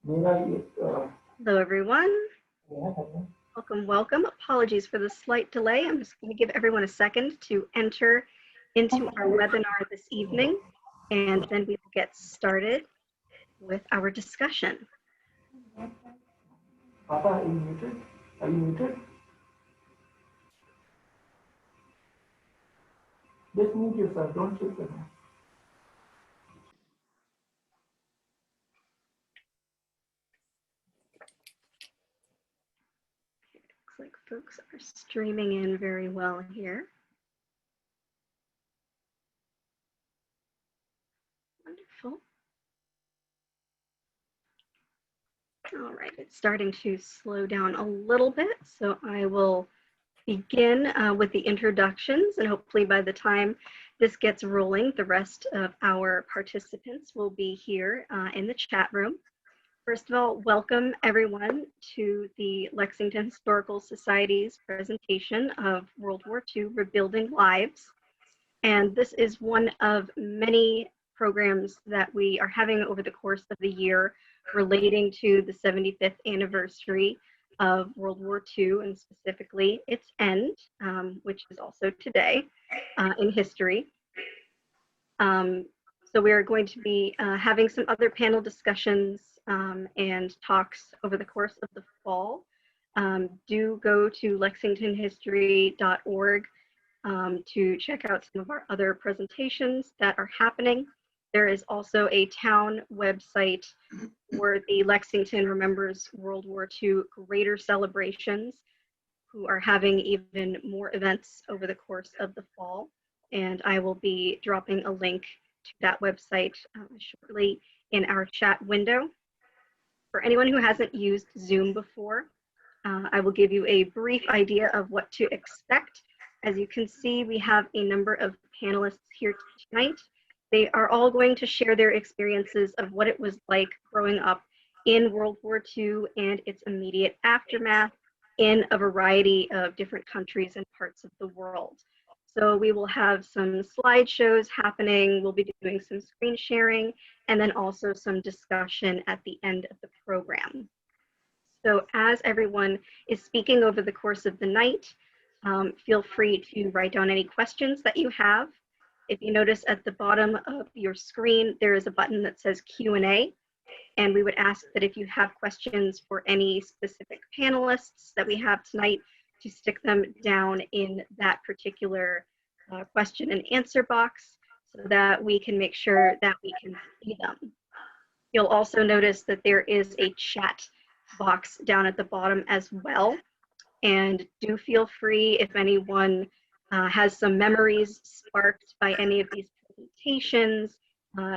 Hello, everyone. Welcome, welcome. Apologies for the slight delay. I'm just going to give everyone a second to enter into our webinar this evening, and then we will get started with our discussion. Papa, are you muted? Are you muted? Just mute yourself, don't shoot them. Looks like folks are streaming in very well here. Wonderful. All right, it's starting to slow down a little bit, so I will begin with the introductions, and hopefully by the time this gets rolling, the rest of our participants will be here in the chat room. First of all, welcome everyone to the Lexington Historical Society's presentation of World War II Rebuilding Lives. And this is one of many programs that we are having over the course of the year relating to the 75th anniversary of World War II, and specifically its end, which is also today in history. So we are going to be having some other panel discussions and talks over the course of the fall. Do go to lexingtonhistory.org to check out some of our other presentations that are happening. There is also a town website for the Lexington Remembers World War II Greater Celebrations, who are having even more events over the course of the fall. And I will be dropping a link to that website shortly in our chat window. For anyone who hasn't used Zoom before, I will give you a brief idea of what to expect. As you can see, we have a number of panelists here tonight. They are all going to share their experiences of what it was like growing up in World War II and its immediate aftermath in a variety of different countries and parts of the world. So we will have some slideshows happening, we'll be doing some screen sharing, and then also some discussion at the end of the program. So as everyone is speaking over the course of the night, feel free to write down any questions that you have. If you notice at the bottom of your screen, there is a button that says Q&A, and we would ask that if you have questions for any specific panelists that we have tonight, to stick them down in that particular question and answer box so that we can make sure that we can see them. You'll also notice that there is a chat box down at the bottom as well. And do feel free, if anyone has some memories sparked by any of these presentations,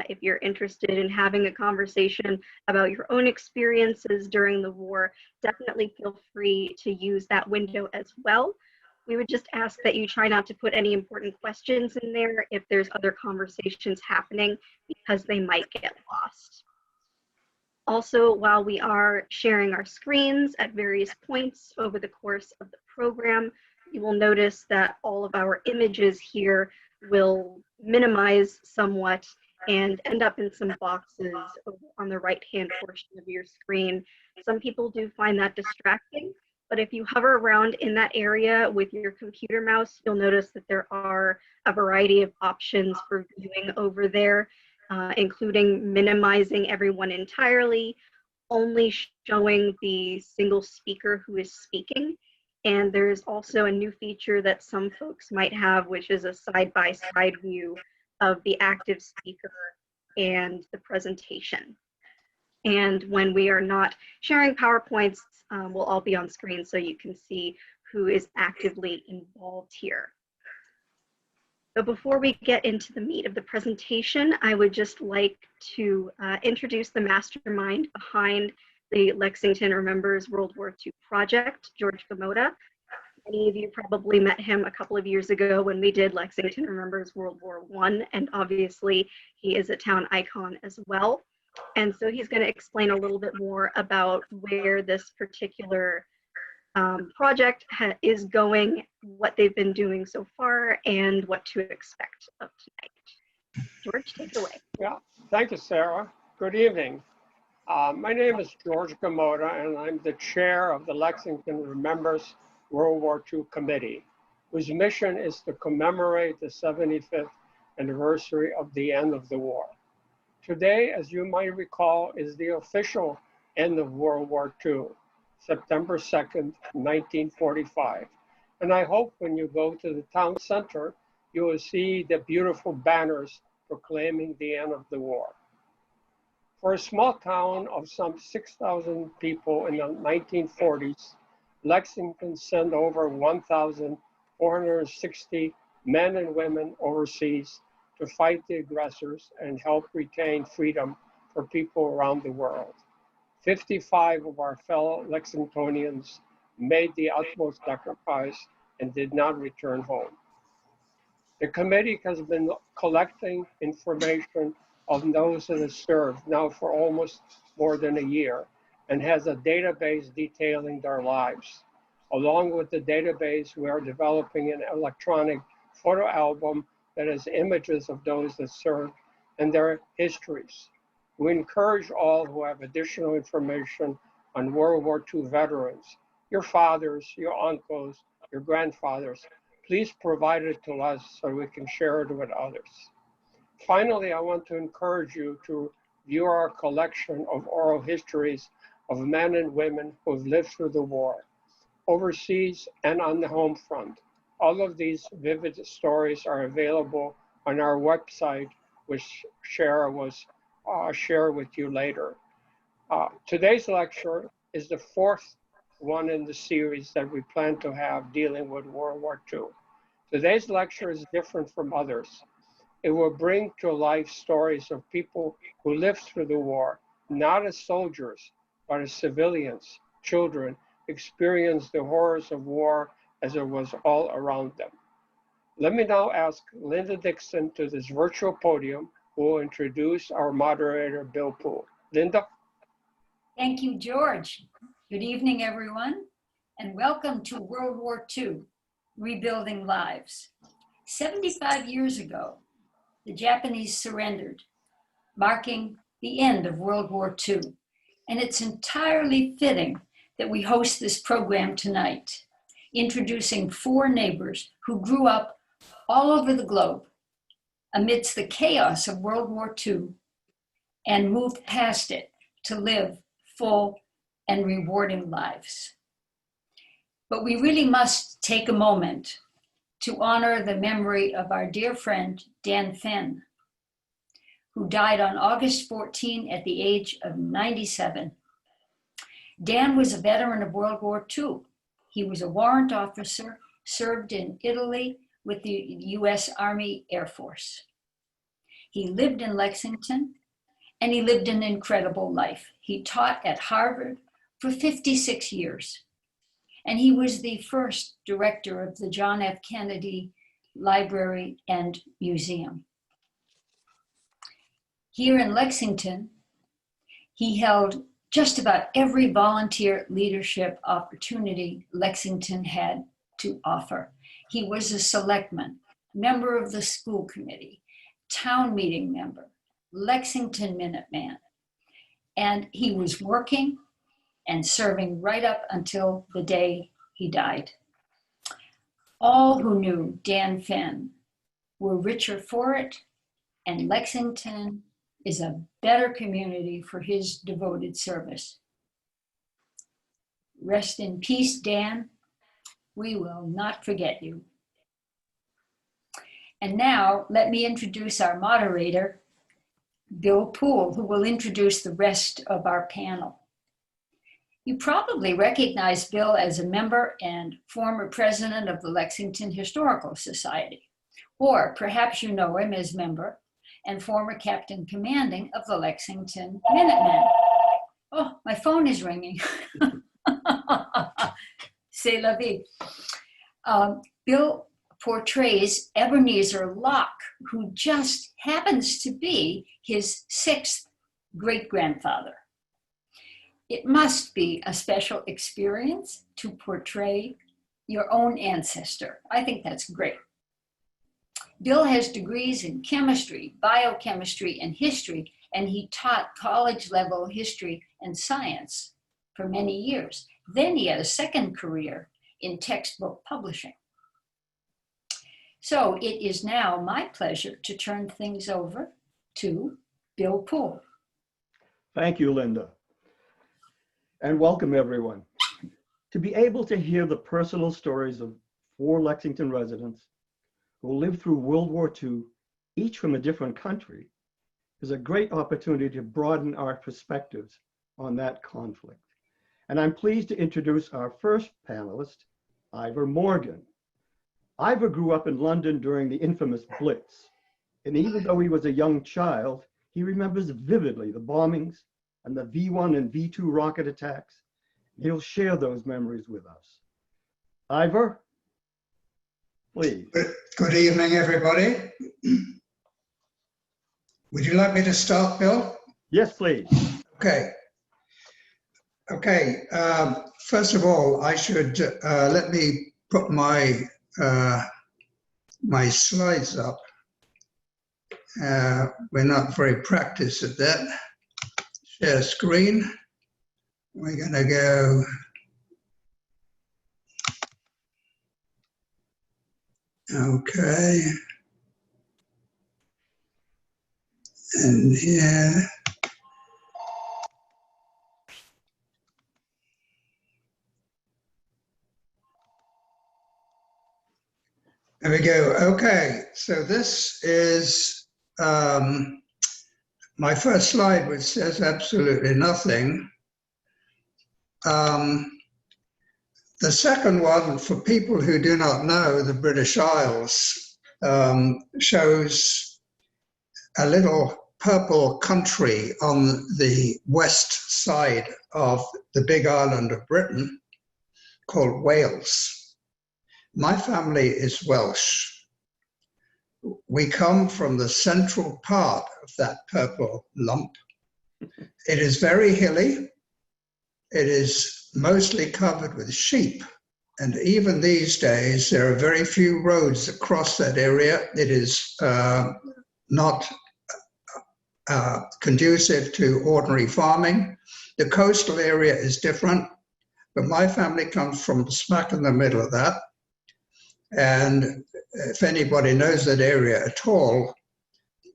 if you're interested in having a conversation about your own experiences during the war, definitely feel free to use that window as well. We would just ask that you try not to put any important questions in there if there's other conversations happening, because they might get lost. Also, while we are sharing our screens at various points over the course of the program, you will notice that all of our images here will minimize somewhat and end up in some boxes on the right-hand portion of your screen. Some people do find that distracting, but if you hover around in that area with your computer mouse, you'll notice that there are a variety of options for viewing over there, including minimizing everyone entirely, only showing the single speaker who is speaking. And there's also a new feature that some folks might have, which is a side-by-side view of the active speaker and the presentation. And when we are not sharing PowerPoints, we'll all be on screen so you can see who is actively involved here. But before we get into the meat of the presentation, I would just like to introduce the mastermind behind the Lexington Remembers World War II project, George Gamoda. Many of you probably met him a couple of years ago when we did Lexington Remembers World War I, and obviously he is a town icon as well. And so he's going to explain a little bit more about where this particular project is going, what they've been doing so far, and what to expect of tonight. George, take it away. Yeah, thank you, Sarah. Good evening. My name is George Gamoda, and I'm the chair of the Lexington Remembers World War II Committee, whose mission is to commemorate the 75th anniversary of the end of the war. Today, as you might recall, is the official end of World War II, September 2nd, 1945. And I hope when you go to the town center, you will see the beautiful banners proclaiming the end of the war. For a small town of some 6,000 people in the 1940s, Lexington sent over 1,460 men and women overseas to fight the aggressors and help retain freedom for people around the world. 55 of our fellow Lexingtonians made the utmost sacrifice and did not return home. The committee has been collecting information of those that have served now for almost more than a year and has a database detailing their lives. Along with the database, we are developing an electronic photo album that has images of those that served and their histories. We encourage all who have additional information on World War II veterans, your fathers, your uncles, your grandfathers, please provide it to us so we can share it with others. Finally, I want to encourage you to view our collection of oral histories of men and women who have lived through the war, overseas and on the home front. All of these vivid stories are available on our website, which Shara was share with you later. Today's lecture is the fourth one in the series that we plan to have dealing with World War II. Today's lecture is different from others. It will bring to life stories of people who lived through the war, not as soldiers, but as civilians, children, experienced the horrors of war as it was all around them. Let me now ask Linda Dixon to this virtual podium, who will introduce our moderator, Bill Poole. Linda? Thank you, George. Good evening, everyone, and welcome to World War II, Rebuilding Lives. 75 years ago, the Japanese surrendered, marking the end of World War II. And it's entirely fitting that we host this program tonight, introducing four neighbors who grew up all over the globe amidst the chaos of World War II and moved past it to live full and rewarding lives. But we really must take a moment to honor the memory of our dear friend, Dan Fenn, who died on August 14 at the age of 97. Dan was a veteran of World War II. He was a warrant officer, served in Italy with the US Army Air Force. He lived in Lexington, and he lived an incredible life. He taught at Harvard for 56 years. And he was the first director of the John F. Kennedy Library and Museum. Here in Lexington, he held just about every volunteer leadership opportunity Lexington had to offer. He was a selectman, member of the school committee, town meeting member, Lexington Minute Man, and he was working and serving right up until the day he died. All who knew Dan Fenn were richer for it, and Lexington is a better community for his devoted service. Rest in peace, Dan. We will not forget you. And now let me introduce our moderator, Bill Poole, who will introduce the rest of our panel. You probably recognize Bill as a member and former president of the Lexington Historical Society, or perhaps you know him as member and former captain commanding of the Lexington Minute Men. Oh, my phone is ringing. C'est la vie. Bill portrays Ebenezer Locke, who just happens to be his sixth great-grandfather. It must be a special experience to portray your own ancestor. I think that's great. Bill has degrees in chemistry, biochemistry, and history and he taught college-level history and science for many years. Then he had a second career in textbook publishing. So it is now my pleasure to turn things over to Bill Poole. Thank you, Linda. And welcome, everyone. To be able to hear the personal stories of 4 Lexington residents who lived through World War II, each from a different country, is a great opportunity to broaden our perspectives on that conflict. And I'm pleased to introduce our first panelist, Ivor Morgan. Ivor grew up in London during the infamous Blitz. And even though he was a young child, he remembers vividly the bombings and the V-1 and V-2 rocket attacks. He'll share those memories with us. Ivor, please. Good evening, everybody. Would you like me to start, Bill? Yes, please. Okay. Okay. First of all, I should let me put my my slides up. We're not very practiced at that. Share screen. We're going to go. Okay. And here. There we go. Okay, so this is my first slide, which says absolutely nothing. The second one, for people who do not know the British Isles, shows a little purple country on the west side of the big island of Britain called Wales. My family is Welsh. We come from the central part of that purple lump. It is very hilly. It is mostly covered with sheep. And even these days, there are very few roads across that area. It is not conducive to ordinary farming. The coastal area is different, but my family comes from smack in the middle of that. And if anybody knows that area at all,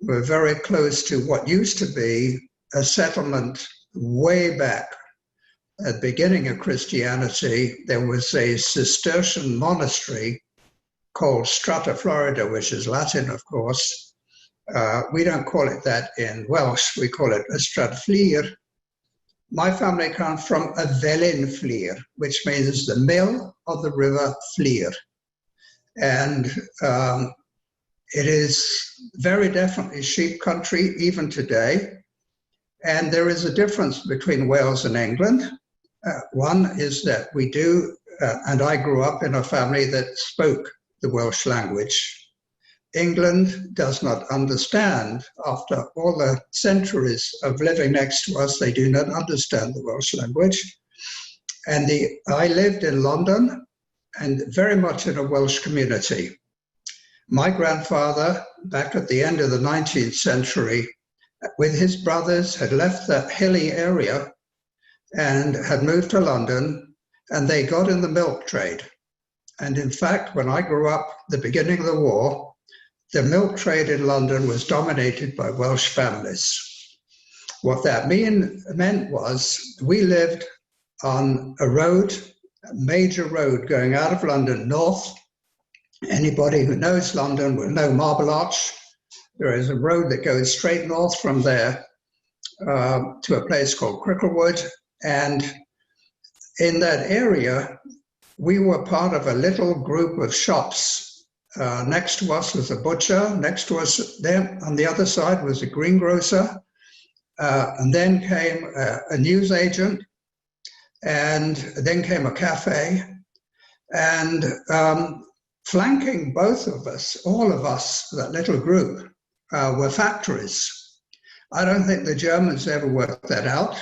we're very close to what used to be a settlement way back. At the beginning of Christianity, there was a Cistercian monastery called Strata Florida, which is Latin, of course. We don't call it that in Welsh, we call it Ystrad Fflir. My family comes from a Felin Fflir, which means the mill of the river Fflir. And it is very definitely sheep country even today. And there is a difference between Wales and England. One is that we do, and I grew up in a family that spoke the Welsh language. England does not understand, after all the centuries of living next to us, they do not understand the Welsh language. And I lived in London, and very much in a Welsh community. My grandfather, back at the end of the 19th century, with his brothers, had left that hilly area and had moved to London, and they got in the milk trade. And in fact, when I grew up, the beginning of the war, the milk trade in London was dominated by Welsh families. What that meant was we lived on a road, a major road going out of London north. Anybody who knows London will know Marble Arch. There is a road that goes straight north from there to a place called Cricklewood. And in that area, we were part of a little group of shops. Next to us was a butcher. Next to us, there on the other side was a greengrocer. And then came a newsagent. And then came a cafe, and flanking both of us, all of us, that little group, were factories. I don't think the Germans ever worked that out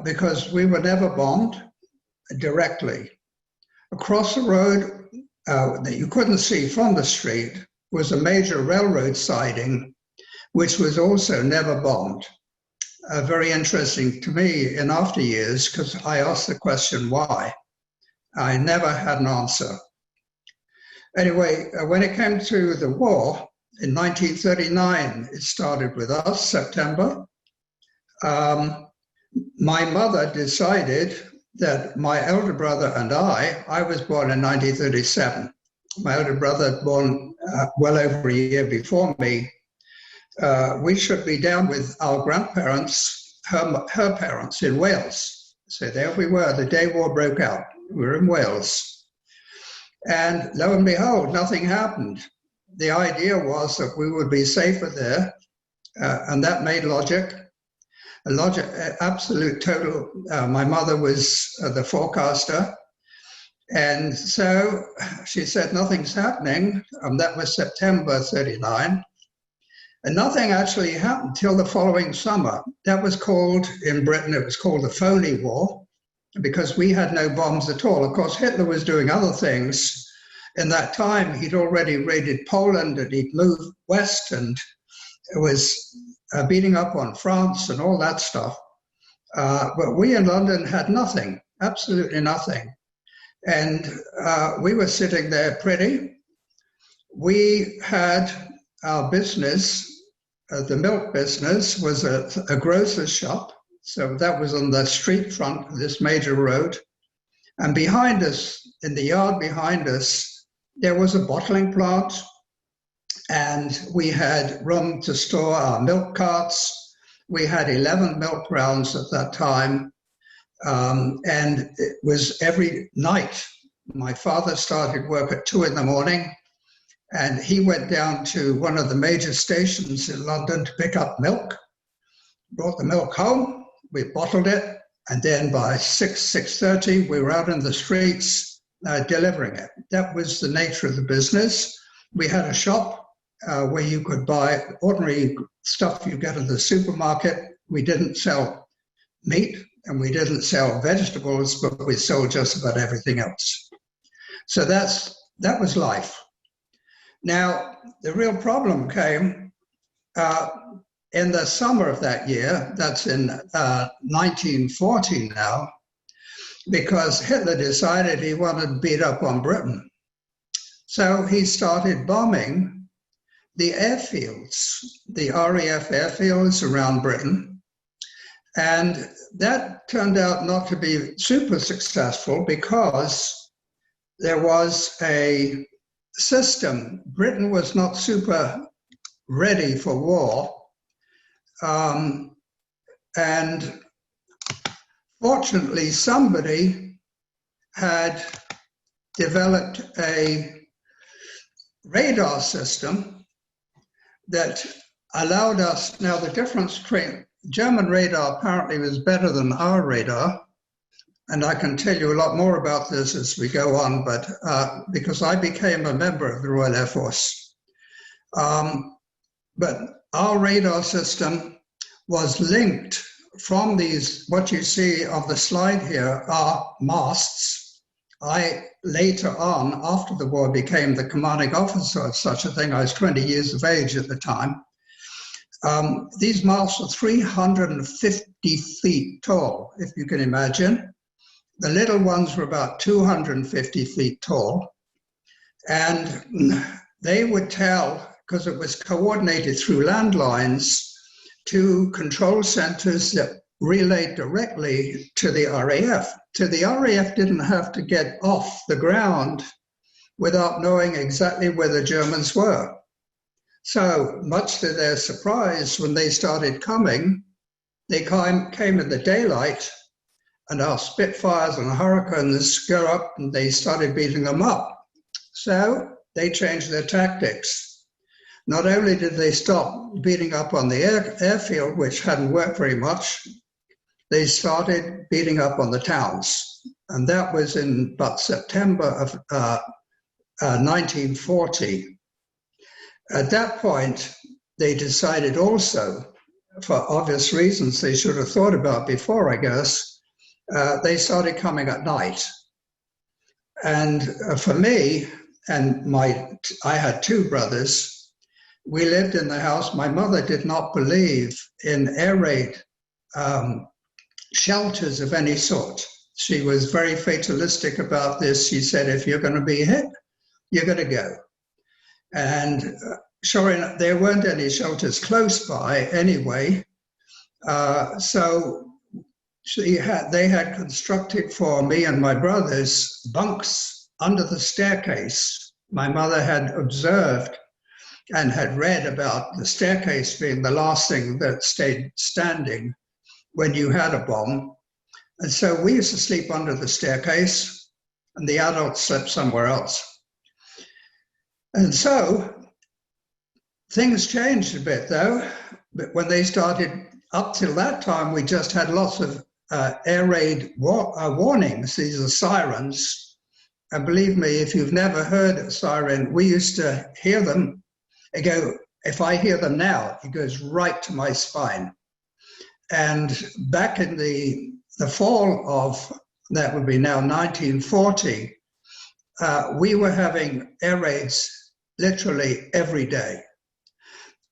because we were never bombed directly. Across the road that you couldn't see from the street was a major railroad siding which was also never bombed. Very interesting to me in after years, because I asked the question why. I never had an answer. Anyway, when it came to the war, in 1939, it started with us, September. My mother decided that my elder brother and I was born in 1937. My elder brother born well over a year before me. We should be down with our grandparents, her parents in Wales. So there we were, the day war broke out. We were in Wales. And lo and behold, nothing happened. The idea was that we would be safer there, and that made logic. Absolute total. My mother was the forecaster. And so she said, nothing's happening. That was September 39. And nothing actually happened till the following summer. That was called, in Britain, it was called the Phony War, because we had no bombs at all. Of course, Hitler was doing other things. In that time, he'd already raided Poland and he'd moved west and was beating up on France and all that stuff. But we in London had nothing, absolutely nothing. And we were sitting there pretty. We had our business, the milk business was a grocer's shop. So that was on the street front of this major road. And behind us, in the yard behind us, there was a bottling plant. And we had room to store our milk carts. We had 11 milk rounds at that time. And it was every night. My father started work at 2 in the morning, and he went down to one of the major stations in London to pick up milk, brought the milk home, we bottled it, and then by 6:30, we were out in the streets delivering it. That was the nature of the business. We had a shop where you could buy ordinary stuff you get at the supermarket. We didn't sell meat and we didn't sell vegetables, but we sold just about everything else. So that was life. Now, the real problem came in the summer of that year, that's in 1940 now, because Hitler decided he wanted to beat up on Britain. So he started bombing the airfields, the RAF airfields around Britain. And that turned out not to be super successful because there was a system. Britain was not super ready for war. And fortunately, somebody had developed a radar system that allowed us, now the difference between German radar apparently was better than our radar, and I can tell you a lot more about this as we go on, but because I became a member of the Royal Air Force. But our radar system was linked from these, what you see on the slide here are masts. I later on, after the war, became the commanding officer of such a thing. I was 20 years of age at the time. These masts are 350 feet tall, if you can imagine. The little ones were about 250 feet tall. And they would tell, because it was coordinated through landlines, to control centers that relayed directly to the RAF. So the RAF didn't have to get off the ground without knowing exactly where the Germans were. So much to their surprise, when they started coming, they came in the daylight, and our Spitfires and Hurricanes go up and they started beating them up. So they changed their tactics. Not only did they stop beating up on the airfield, which hadn't worked very much, they started beating up on the towns. And that was in about September of 1940. At that point, they decided also, for obvious reasons they should have thought about before, I guess, they started coming at night. And for me, and I had two brothers, we lived in the house. My mother did not believe in air raid shelters of any sort. She was very fatalistic about this. She said, if you're going to be hit, you're going to go. And sure enough, there weren't any shelters close by anyway. So they had constructed for me and my brothers bunks under the staircase. My mother had observed and had read about the staircase being the last thing that stayed standing when you had a bomb. And so we used to sleep under the staircase and the adults slept somewhere else. And so things changed a bit though. But when they started, up till that time, we just had lots of air raid warnings. These are sirens. And believe me, if you've never heard a siren, we used to hear them. They go, if I hear them now, it goes right to my spine. And back in the fall of, that would be now 1940, we were having air raids literally every day.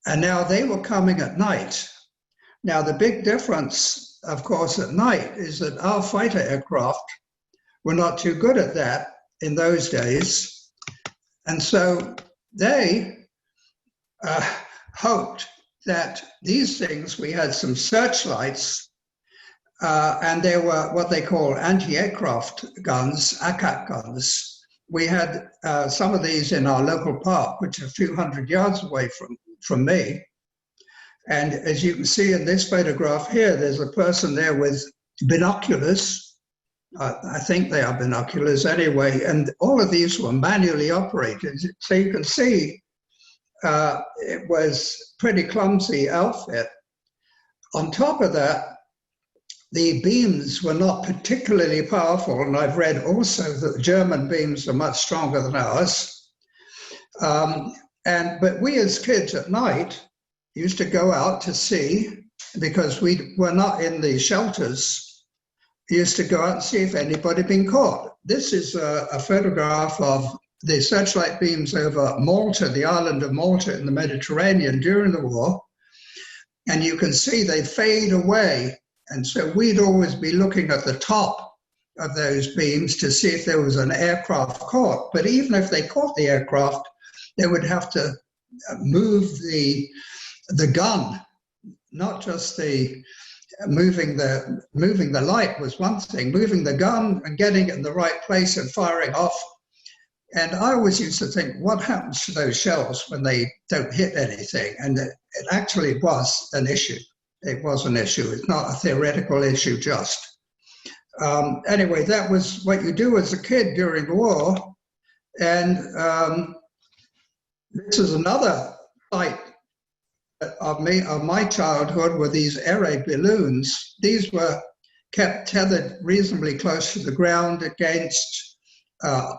And now they were coming at night. Now the big difference, of course, at night is that our fighter aircraft were not too good at that in those days. And so they hoped that these things, we had some searchlights, and there were what they call anti-aircraft guns, ACAT guns. We had some of these in our local park, which are a few hundred yards away from me. And as you can see in this photograph here, there's a person there with binoculars. I think they are binoculars anyway. And all of these were manually operated. So you can see it was pretty clumsy outfit. On top of that, the beams were not particularly powerful. And I've read also that the German beams are much stronger than ours. But we as kids at night used to go out to see, because we were not in the shelters, we used to go out and see if anybody had been caught. This is a photograph of the searchlight beams over Malta, the island of Malta in the Mediterranean during the war. And you can see they fade away. And so we'd always be looking at the top of those beams to see if there was an aircraft caught. But even if they caught the aircraft, they would have to move the gun, not just the moving the light was one thing, moving the gun and getting it in the right place and firing off. And I always used to think, what happens to those shells when they don't hit anything? And it actually was an issue. It was an issue. It's not a theoretical issue just. Anyway, that was what you do as a kid during the war. And this is another sight of my childhood, were these air raid balloons. These were kept tethered reasonably close to the ground against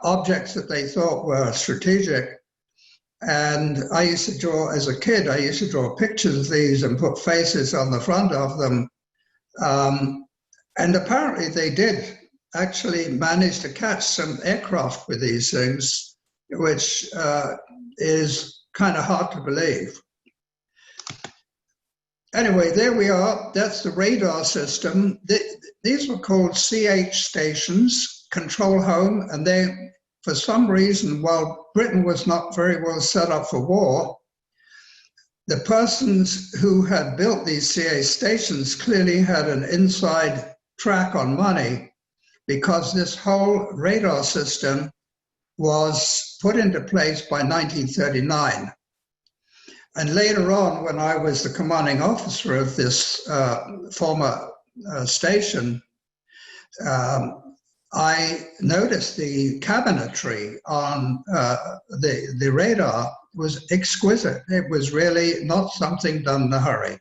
objects that they thought were strategic. And I used to draw, as a kid, I used to draw pictures of these and put faces on the front of them. And apparently they did actually manage to catch some aircraft with these things, which is kind of hard to believe. Anyway, there we are. That's the radar system. These were called CH stations, control home, and they, for some reason, while Britain was not very well set up for war, the persons who had built these CH stations clearly had an inside track on money, because this whole radar system was put into place by 1939. And later on, when I was the commanding officer of this former station, I noticed the cabinetry on the radar was exquisite. It was really not something done in a hurry.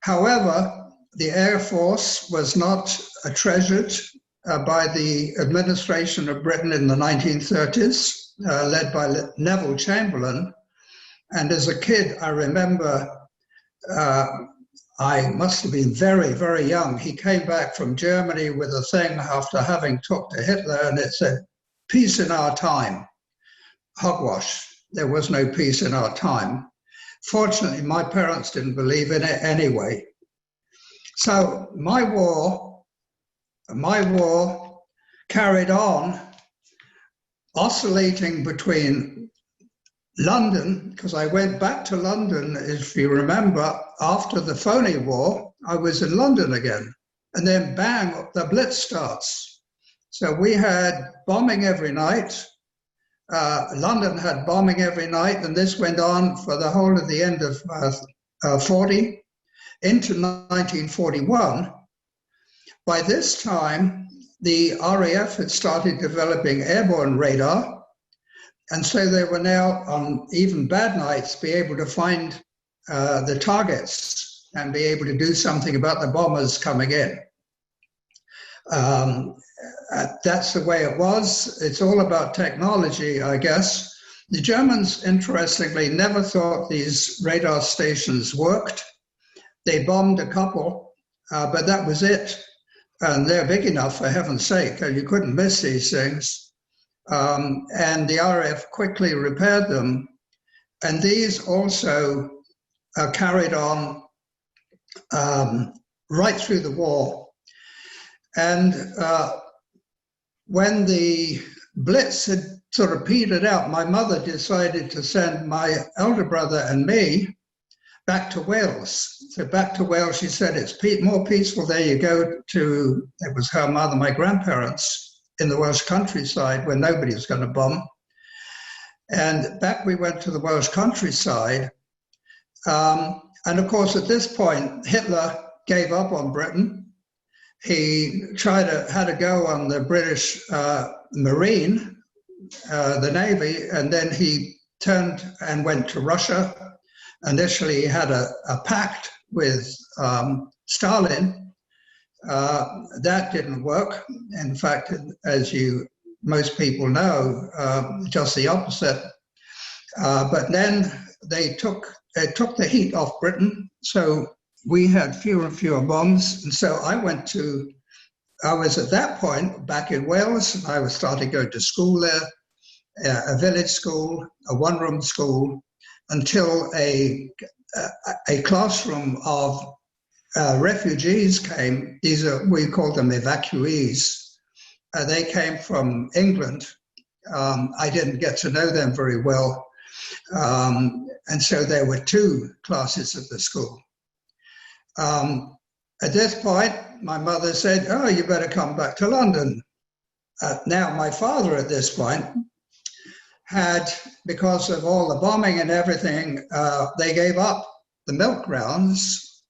However, the Air Force was not treasured by the administration of Britain in the 1930s, led by Neville Chamberlain. And as a kid, I remember I must have been very, very young. He came back from Germany with a thing after having talked to Hitler, and it said, "Peace in our time." Hogwash. there was no peace in our time. Fortunately, my parents didn't believe in it anyway. So my war carried on, oscillating between London, because I went back to London, if you remember, after the Phoney War, I was in London again. And then bang, the Blitz starts. So we had bombing every night. London had bombing every night, and this went on for the whole of the end of 40 into 1941. By this time, the RAF had started developing airborne radar, and so they were now, on even bad nights, be able to find the targets and be able to do something about the bombers coming in. That's the way it was. It's all about technology, I guess. The Germans, interestingly, never thought these radar stations worked. They bombed a couple, but that was it. And they're big enough, for heaven's sake. You couldn't miss these things. And the RAF quickly repaired them. And these also carried on right through the war. And when the Blitz had sort of petered out, my mother decided to send my elder brother and me back to Wales. So back to Wales, she said, it's more peaceful there. You go to, it was her mother, my grandparents, in the Welsh countryside where nobody was going to bomb. And back we went to the Welsh countryside. And of course, at this point, Hitler gave up on Britain. He had a go on the British Marine, the Navy, and then he turned and went to Russia. Initially, he had a pact with Stalin. That didn't work. In fact, as most people know, just the opposite. But then it took the heat off Britain. So we had fewer and fewer bombs. And so I was at that point back in Wales, and I was starting to go to school there, a village school, a one-room school, until a classroom of refugees came. We call them evacuees. They came from England. I didn't get to know them very well. And so there were two classes at the school. At this point, my mother said, oh, you better come back to London. Now, my father at this point had, because of all the bombing and everything, they gave up the milk grounds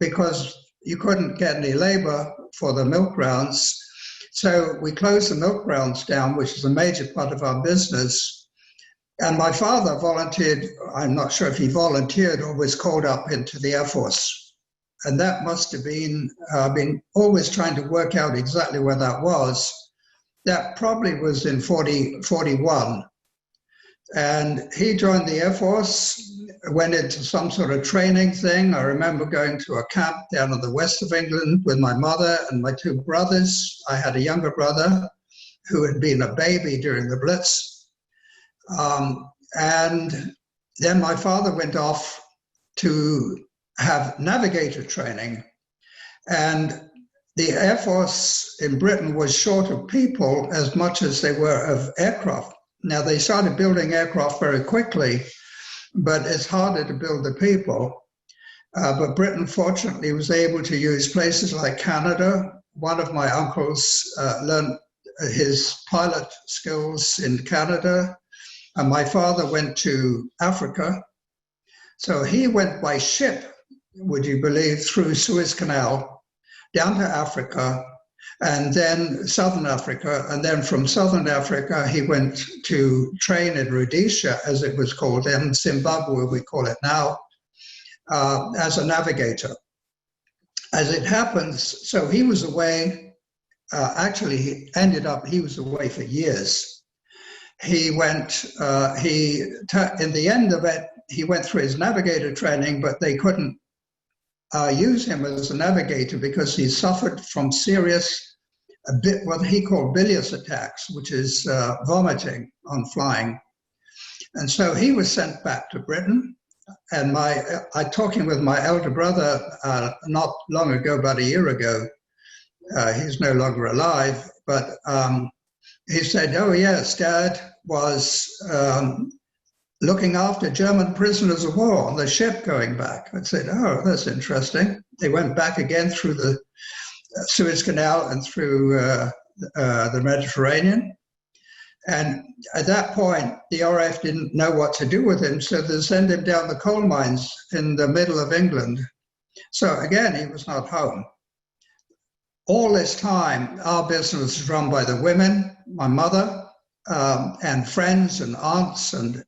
because you couldn't get any labor for the milk grounds. So we closed the milk grounds down, which is a major part of our business. And my father volunteered, I'm not sure if he volunteered or was called up into the Air Force. And that must have been always trying to work out exactly where that was. That probably was in 41. And he joined the Air Force, went into some sort of training thing. I remember going to a camp down in the west of England with my mother and my two brothers. I had a younger brother who had been a baby during the Blitz. And then my father went off to have navigator training. And the Air Force in Britain was short of people as much as they were of aircraft. Now, they started building aircraft very quickly, but it's harder to build the people. But Britain, fortunately, was able to use places like Canada. One of my uncles learned his pilot skills in Canada. And my father went to Africa. So he went by ship, would you believe, through Suez Canal, down to Africa, and then Southern Africa. And then from Southern Africa, he went to train in Rhodesia, as it was called, in Zimbabwe, we call it now, as a navigator. As it happens, so he was away, actually, he was away for years. He went, in the end of it, he went through his navigator training, but they couldn't use him as a navigator because he suffered from serious, what he called bilious attacks, which is vomiting on flying. And so he was sent back to Britain. And I talking with my elder brother not long ago, about a year ago. He's no longer alive, but he said, "Oh yes, Dad was looking after German prisoners of war on the ship going back." I said, "Oh, that's interesting." They went back again through the Suez Canal and through the Mediterranean. And at that point, the RAF didn't know what to do with him, so they sent him down the coal mines in the middle of England. So again, he was not home. All this time, our business was run by the women, my mother, and friends and aunts, and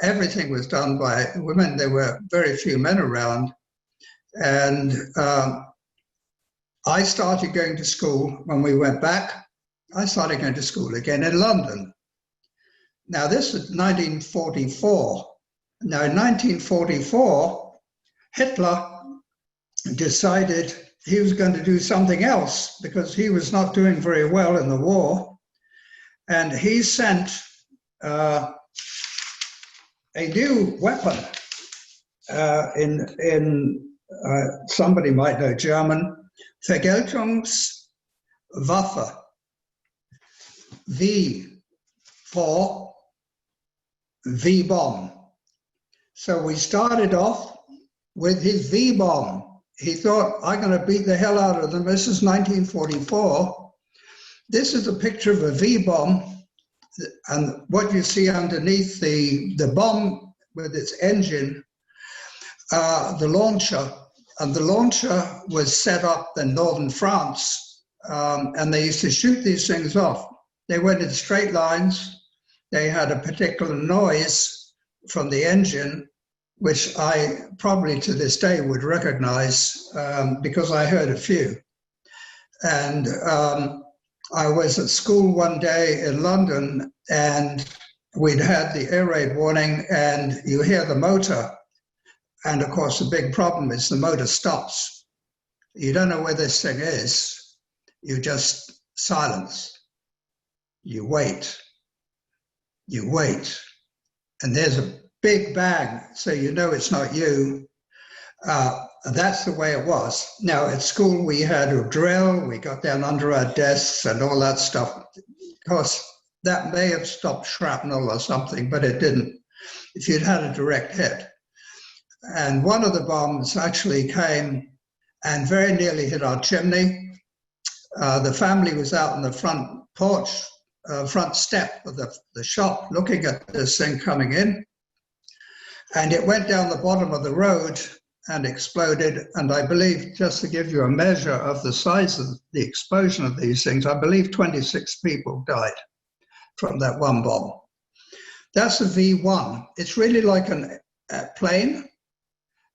everything was done by women. There were very few men around. And I started going to school when we went back. I started going to school again in London. Now, this is 1944. Now, in 1944, Hitler decided he was going to do something else because he was not doing very well in the war. And he sent a new weapon somebody might know German, Vergeltungswaffe. V for V-bomb. So we started off with his V-bomb. He thought, I'm going to beat the hell out of them. This is 1944. This is a picture of a V-bomb. And what you see underneath the bomb with its engine, the launcher. And the launcher was set up in northern France. And they used to shoot these things off. They went in straight lines. They had a particular noise from the engine, which I probably to this day would recognize because I heard a few. And I was at school one day in London, and we'd had the air raid warning, and you hear the motor. And of course, the big problem is the motor stops. You don't know where this thing is. You just silence. You wait, and there's a big bang, so you know it's not you. That's the way it was. Now, at school, we had a drill, we got down under our desks and all that stuff. Of course, that may have stopped shrapnel or something, but it didn't, if you'd had a direct hit. And one of the bombs actually came and very nearly hit our chimney. The family was out on the front porch, front step of the shop looking at this thing coming in, and it went down the bottom of the road and exploded. And I believe, just to give you a measure of the size of the explosion of these things, I believe 26 people died from that one bomb. That's a V1. It's really like a plane.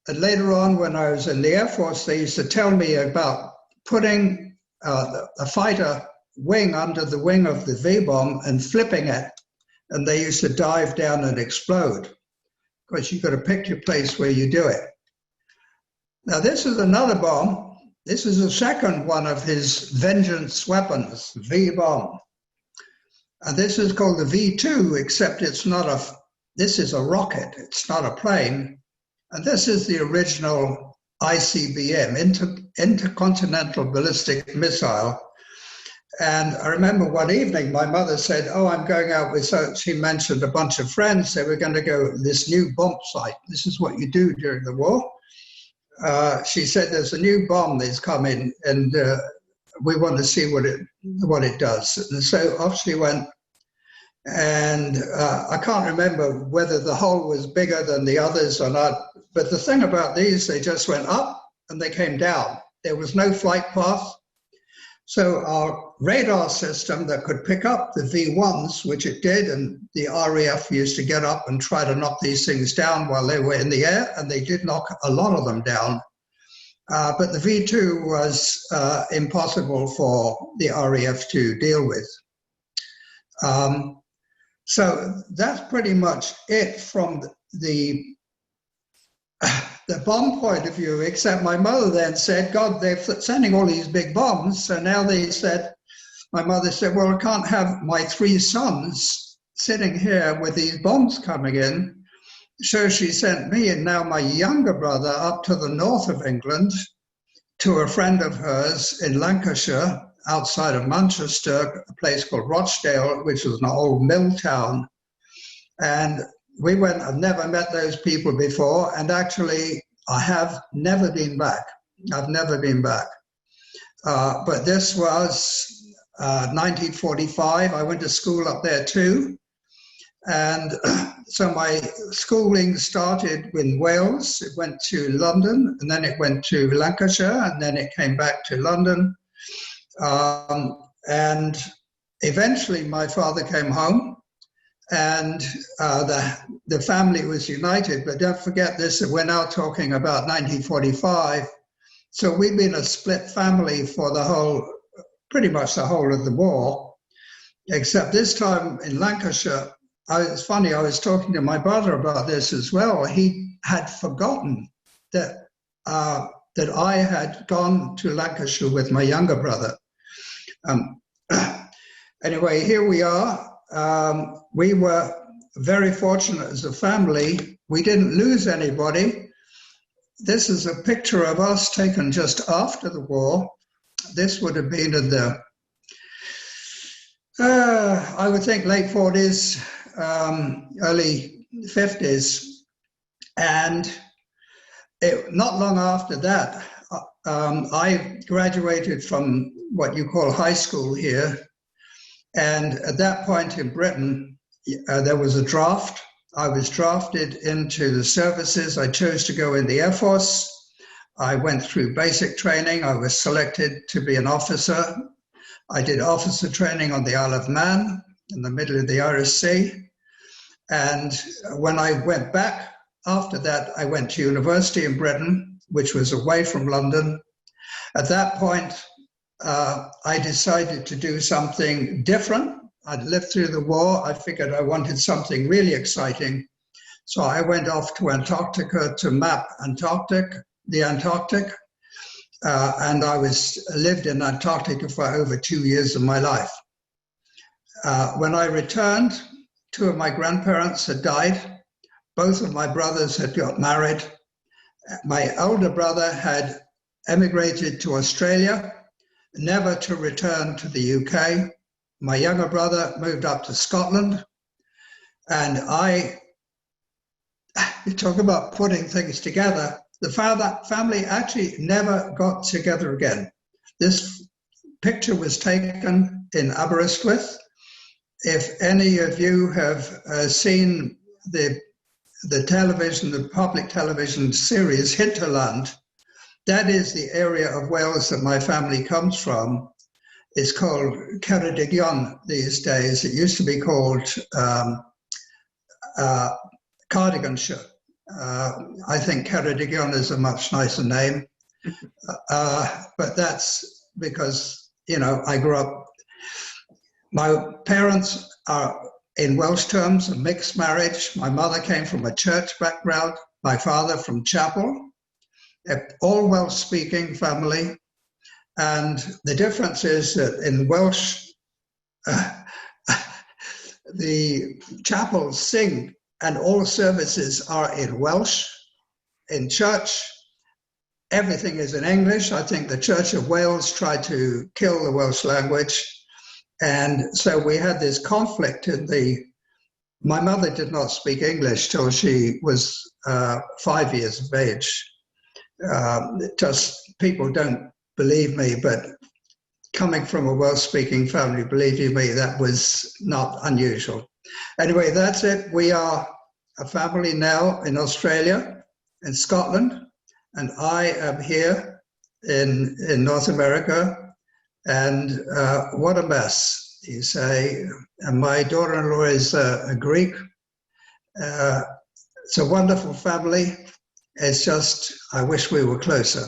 And later on, when I was in the Air Force, they used to tell me about putting a fighter wing under the wing of the V-bomb and flipping it, and they used to dive down and explode. Of course, you've got to pick your place where you do it. Now, this is another bomb. This is the second one of his vengeance weapons, V-bomb. And this is called the V2, except it's not this is a rocket, it's not a plane. And this is the original ICBM, Intercontinental Ballistic Missile. And I remember one evening, my mother said, oh, I'm going out with, so she mentioned a bunch of friends. They were going to go to this new bomb site. This is what you do during the war. She said, there's a new bomb that's come in, and we want to see what it does. And so off she went. And I can't remember whether the hole was bigger than the others or not. But the thing about these, they just went up and they came down. There was no flight path. So our radar system that could pick up the V1s, which it did, and the RAF used to get up and try to knock these things down while they were in the air, and they did knock a lot of them down. But the V2 was impossible for the RAF to deal with. So that's pretty much it from the bomb point of view, except my mother then said, God, they're sending all these big bombs. So now they said, my mother said, well, I can't have my 3 sons sitting here with these bombs coming in. So she sent me and now my younger brother up to the north of England to a friend of hers in Lancashire, outside of Manchester, a place called Rochdale, which was an old mill town. And we went, I've never met those people before, and actually I have never been back. I've never been back. But this was 1945. I went to school up there too. And so my schooling started in Wales. It went to London, and then it went to Lancashire, and then it came back to London. And eventually my father came home, and the family was united. But don't forget this, that we're now talking about 1945. So we've been a split family for pretty much the whole of the war, except this time in Lancashire. It's funny, I was talking to my brother about this as well. He had forgotten that I had gone to Lancashire with my younger brother. Anyway, here we are. We were very fortunate as a family. We didn't lose anybody. This is a picture of us taken just after the war. This would have been in the, I would think, late 40s, early 50s. And not long after that, I graduated from what you call high school here. And at that point in Britain, there was a draft. I was drafted into the services. I chose to go in the Air Force. I went through basic training. I was selected to be an officer. I did officer training on the Isle of Man in the middle of the Irish Sea. And when I went back after that, I went to university in Britain, which was away from London. At that point, I decided to do something different. I'd lived through the war. I figured I wanted something really exciting. So I went off to Antarctica to map the Antarctic. And I lived in Antarctica for over 2 years of my life. When I returned, 2 of my grandparents had died. Both of my brothers had got married. My elder brother had emigrated to Australia, never to return to the UK. My younger brother moved up to Scotland. And you talk about putting things together. The family actually never got together again. This picture was taken in Aberystwyth. If any of you have seen the television, the public television series Hinterland, that is the area of Wales that my family comes from. It's called Ceredigion these days. It used to be called Cardiganshire. I think Ceredigion is a much nicer name. But that's because, I grew up, my parents are, in Welsh terms, a mixed marriage. My mother came from a church background, my father from chapel, all Welsh-speaking family. And the difference is that in Welsh, the chapels sing and all services are in Welsh. In church, everything is in English. I think the Church of Wales tried to kill the Welsh language. And so we had this conflict my mother did not speak English till she was 5 years of age. Just people don't believe me, but coming from a Welsh-speaking family, believe you me, that was not unusual. Anyway, that's it. We are a family now in Australia, in Scotland, and I am here in North America. And what a mess, you say. And my daughter-in-law is a Greek. It's a wonderful family. It's just, I wish we were closer.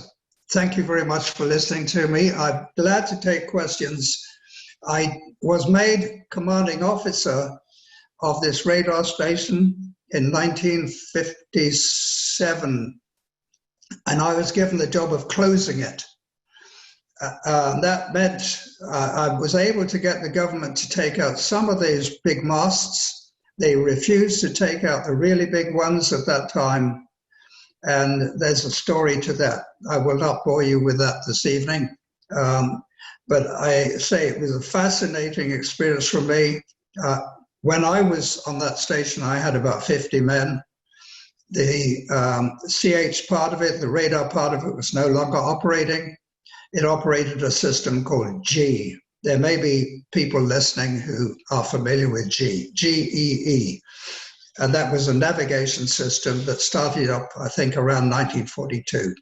Thank you very much for listening to me. I'm glad to take questions. I was made commanding officer of this radar station in 1957, and I was given the job of closing it. that meant I was able to get the government to take out some of these big masts. They refused to take out the really big ones at that time. And there's a story to that. I will not bore you with that this evening. But I say it was a fascinating experience for me. When I was on that station, I had about 50 men. The CH part of it, the radar part of it, was no longer operating. It operated a system called G. There may be people listening who are familiar with GEE. And that was a navigation system that started up, I think, around 1942.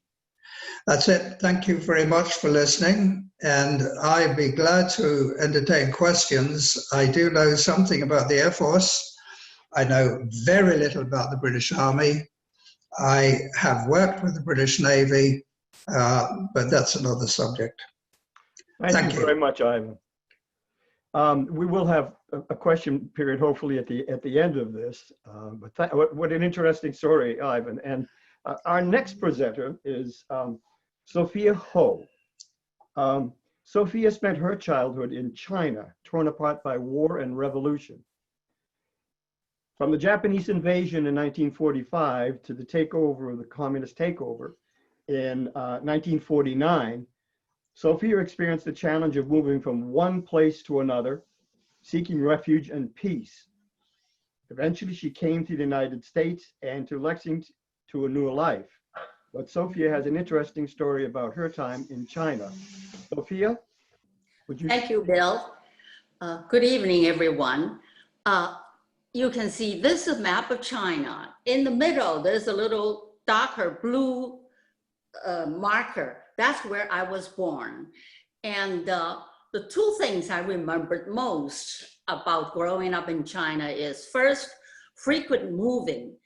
That's it. Thank you very much for listening. And I'd be glad to entertain questions. I do know something about the Air Force. I know very little about the British Army. I have worked with the British Navy, but that's another subject. Thank you very much, Ivan. We will have a question period, hopefully at the end of this. But what an interesting story, Ivan. And our next presenter is Sophia Ho. Sophia spent her childhood in China, torn apart by war and revolution. From the Japanese invasion in 1945 to the takeover of the communist takeover in 1949, Sophia experienced the challenge of moving from one place to another, seeking refuge and peace. Eventually, she came to the United States and to Lexington to a new life. But Sophia has an interesting story about her time in China. Sophia, would you? Thank you, Bill. Good evening, everyone. You can see this is a map of China. In the middle, there's a little darker blue marker. That's where I was born. And the two things I remembered most about growing up in China is first, frequent moving.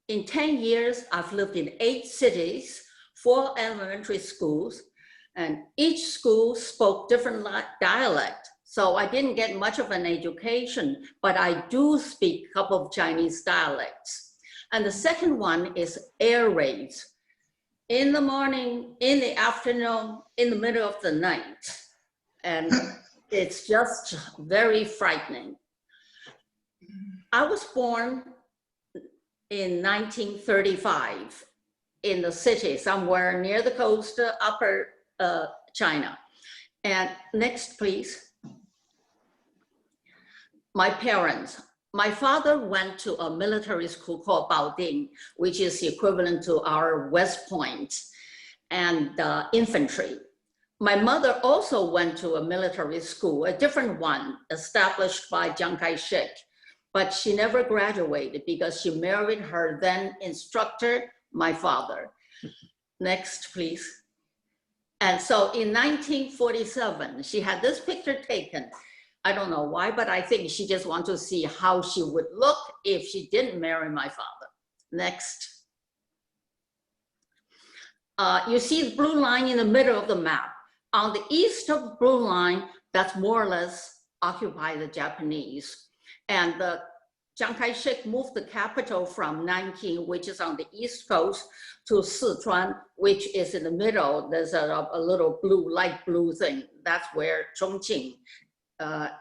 In 10 years, I've lived in 8 cities, 4 elementary schools, and each school spoke different dialect. So I didn't get much of an education, but I do speak a couple of Chinese dialects. And the second one is air raids. In the morning, in the afternoon, in the middle of the night. And it's just very frightening. I was born in 1935 in the city, somewhere near the coast, upper China. And next, please. My parents. My father went to a military school called Baoding, which is equivalent to our West Point, and infantry. My mother also went to a military school, a different one, established by Chiang Kai-shek, but she never graduated because she married her then instructor, my father. Next, please. And so in 1947, she had this picture taken. I don't know why, but I think she just wanted to see how she would look if she didn't marry my father. Next. You see the blue line in the middle of the map. On the east of the blue line, that's more or less occupied the Japanese. And the Chiang Kai-shek moved the capital from Nanking, which is on the east coast, to Sichuan, which is in the middle. There's a little blue, light blue thing. That's where Chongqing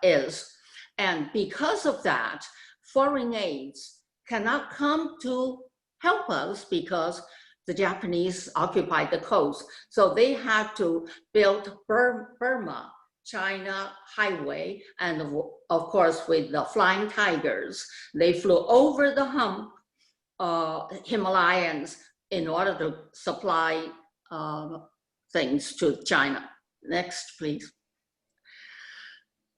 is. And because of that, foreign aids cannot come to help us because the Japanese occupied the coast. So they had to build Burma, China highway, and of course with the flying tigers, they flew over the hump, Himalayas, in order to supply things to China. Next, please.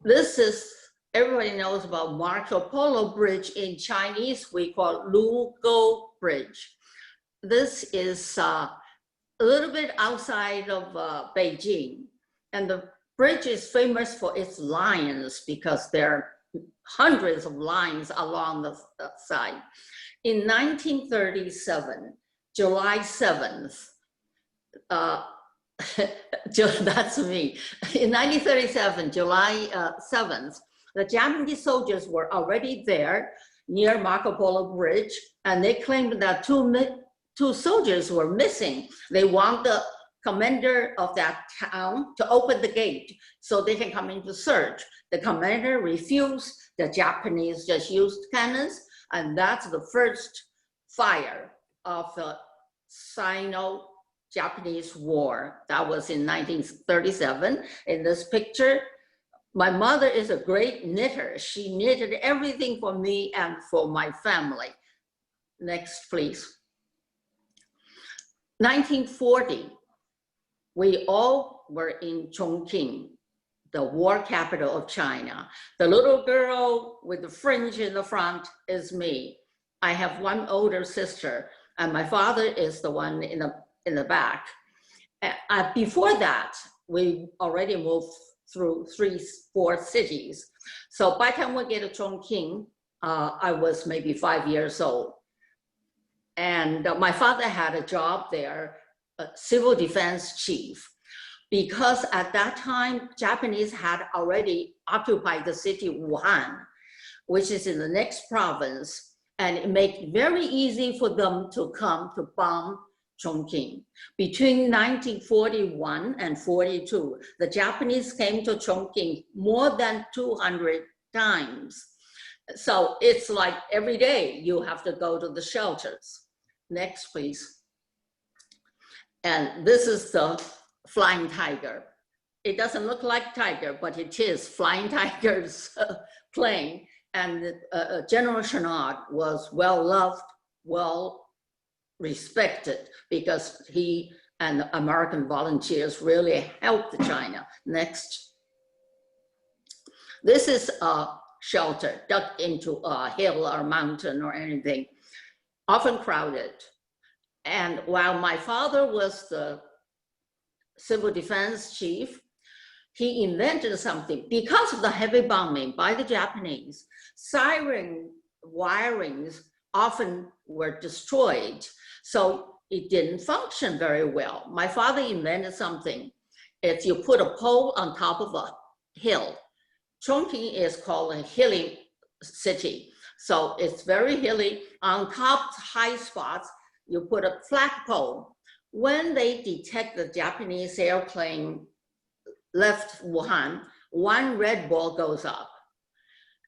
This is, everybody knows about Marco Polo Bridge. In Chinese, we call Lugou Bridge. This is a little bit outside of Beijing. And the bridge is famous for its lions because there are hundreds of lions along the side. In 1937, July 7th, that's me. In 1937, July 7th, the Japanese soldiers were already there near Marco Polo Bridge, and they claimed that two soldiers were missing. They want the commander of that town to open the gate so they can come in to search. The commander refused. The Japanese just used cannons, and that's the first fire of the Sino-Japanese War. That was in 1937. In this picture, my mother is a great knitter. She knitted everything for me and for my family. Next, please. 1940, we all were in Chongqing, the war capital of China. The little girl with the fringe in the front is me. I have one older sister, and my father is the one in the back. Before that, we already moved through 3-4 cities. So by the time we get to Chongqing, I was maybe 5 years old. And my father had a job there, a civil defense chief, because at that time, Japanese had already occupied the city Wuhan, which is in the next province, and it made it very easy for them to come to bomb Chongqing. Between 1941 and 42, the Japanese came to Chongqing more than 200 times. So it's like every day you have to go to the shelters. Next, please. And this is the flying tiger. It doesn't look like tiger, but it is flying tiger's plane. And General Chennault was well loved, well respected, because he and American volunteers really helped China. Next. This is a shelter dug into a hill or mountain or anything, often crowded. And while my father was the civil defense chief, he invented something. Because of the heavy bombing by the Japanese, siren wirings often were destroyed, so it didn't function very well. My father invented something. If you put a pole on top of a hill, Chongqing is called a hilly city, so it's very hilly. On top high spots, you put a flagpole. When they detect the Japanese airplane left Wuhan, one red ball goes up.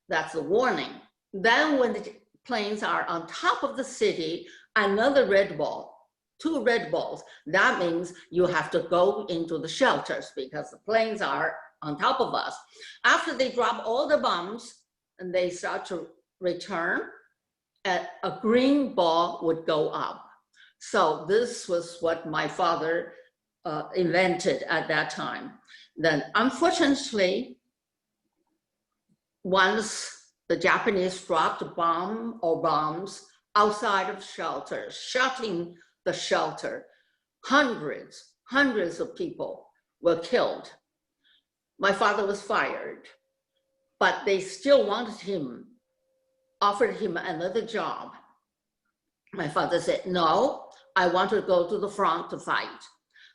That's a warning. Then when the planes are on top of the city, another red ball, 2 red balls. That means you have to go into the shelters because the planes are on top of us. After they drop all the bombs and they start to return, a green ball would go up. So this was what my father invented at that time. Then unfortunately, once the Japanese dropped a bomb or bombs outside of shelters, shutting the shelter, hundreds of people were killed. My father was fired, but they still wanted him, offered him another job. My father said, no, I want to go to the front to fight.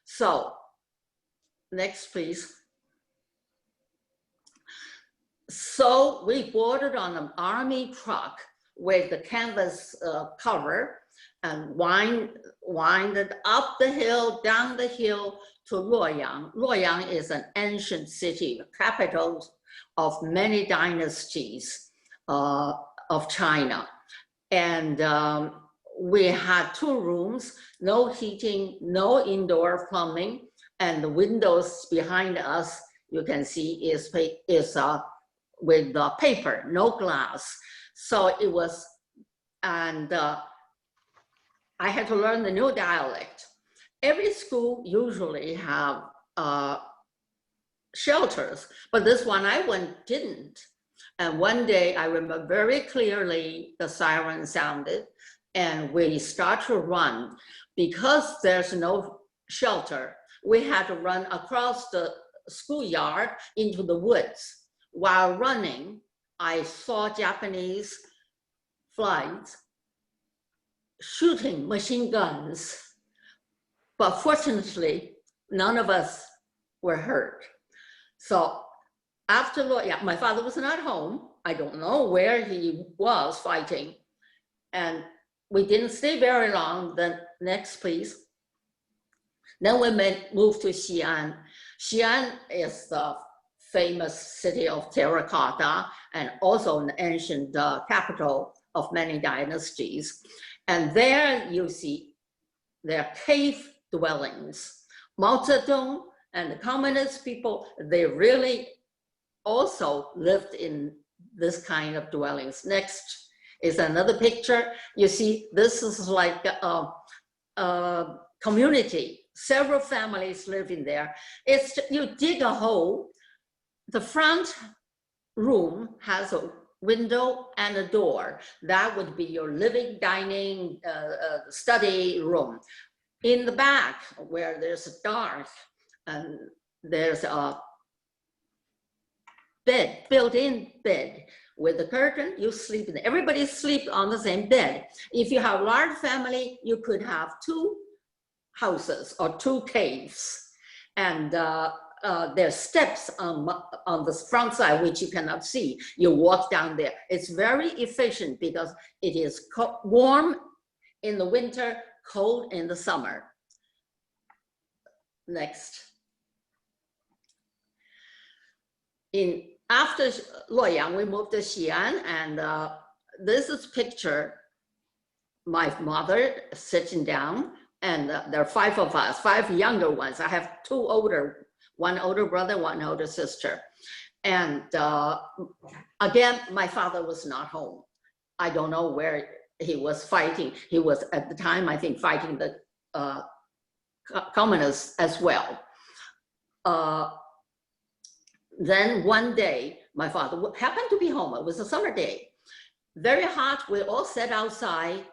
So, next please. So we boarded on an army truck with the canvas cover and winded up the hill, down the hill to Luoyang. Luoyang is an ancient city, capital of many dynasties of China. And we had 2 rooms, no heating, no indoor plumbing, and the windows behind us, you can see, is with paper, no glass. So it was, and I had to learn the new dialect. Every school usually have shelters, but this one I went didn't. And one day I remember very clearly the siren sounded and we start to run. Because there's no shelter, we had to run across the schoolyard into the woods. While running, I saw Japanese flights shooting machine guns, but fortunately, none of us were hurt. So after, my father was not home. I don't know where he was fighting. And we didn't stay very long. Then next, please. Then we moved to Xi'an. Xi'an is the famous city of terracotta and also an ancient capital of many dynasties. And there you see their cave dwellings. Mao Zedong and the communist people, they really also lived in this kind of dwellings. Next is another picture. You see, this is like a community. Several families live in there. It's, you dig a hole. The front room has a window and a door. That would be your living, dining, study room. In the back, where there's a dark, and there's a bed, built-in bed with a curtain. You sleep in. Everybody sleeps on the same bed. If you have a large family, you could have 2 houses or 2 caves, and there's steps on the front side which you cannot see. You walk down there. It's very efficient because it is warm in the winter, cold in the summer. Next. After Luoyang, we moved to Xi'an, and this is picture my mother sitting down, and there are 5 of us, 5 younger ones. I have 2 older, 1 older brother, 1 older sister. And again, my father was not home. I don't know where he was fighting. He was at the time, I think, fighting the communists as well. Then one day, my father happened to be home. It was a summer day. Very hot. We all sat outside,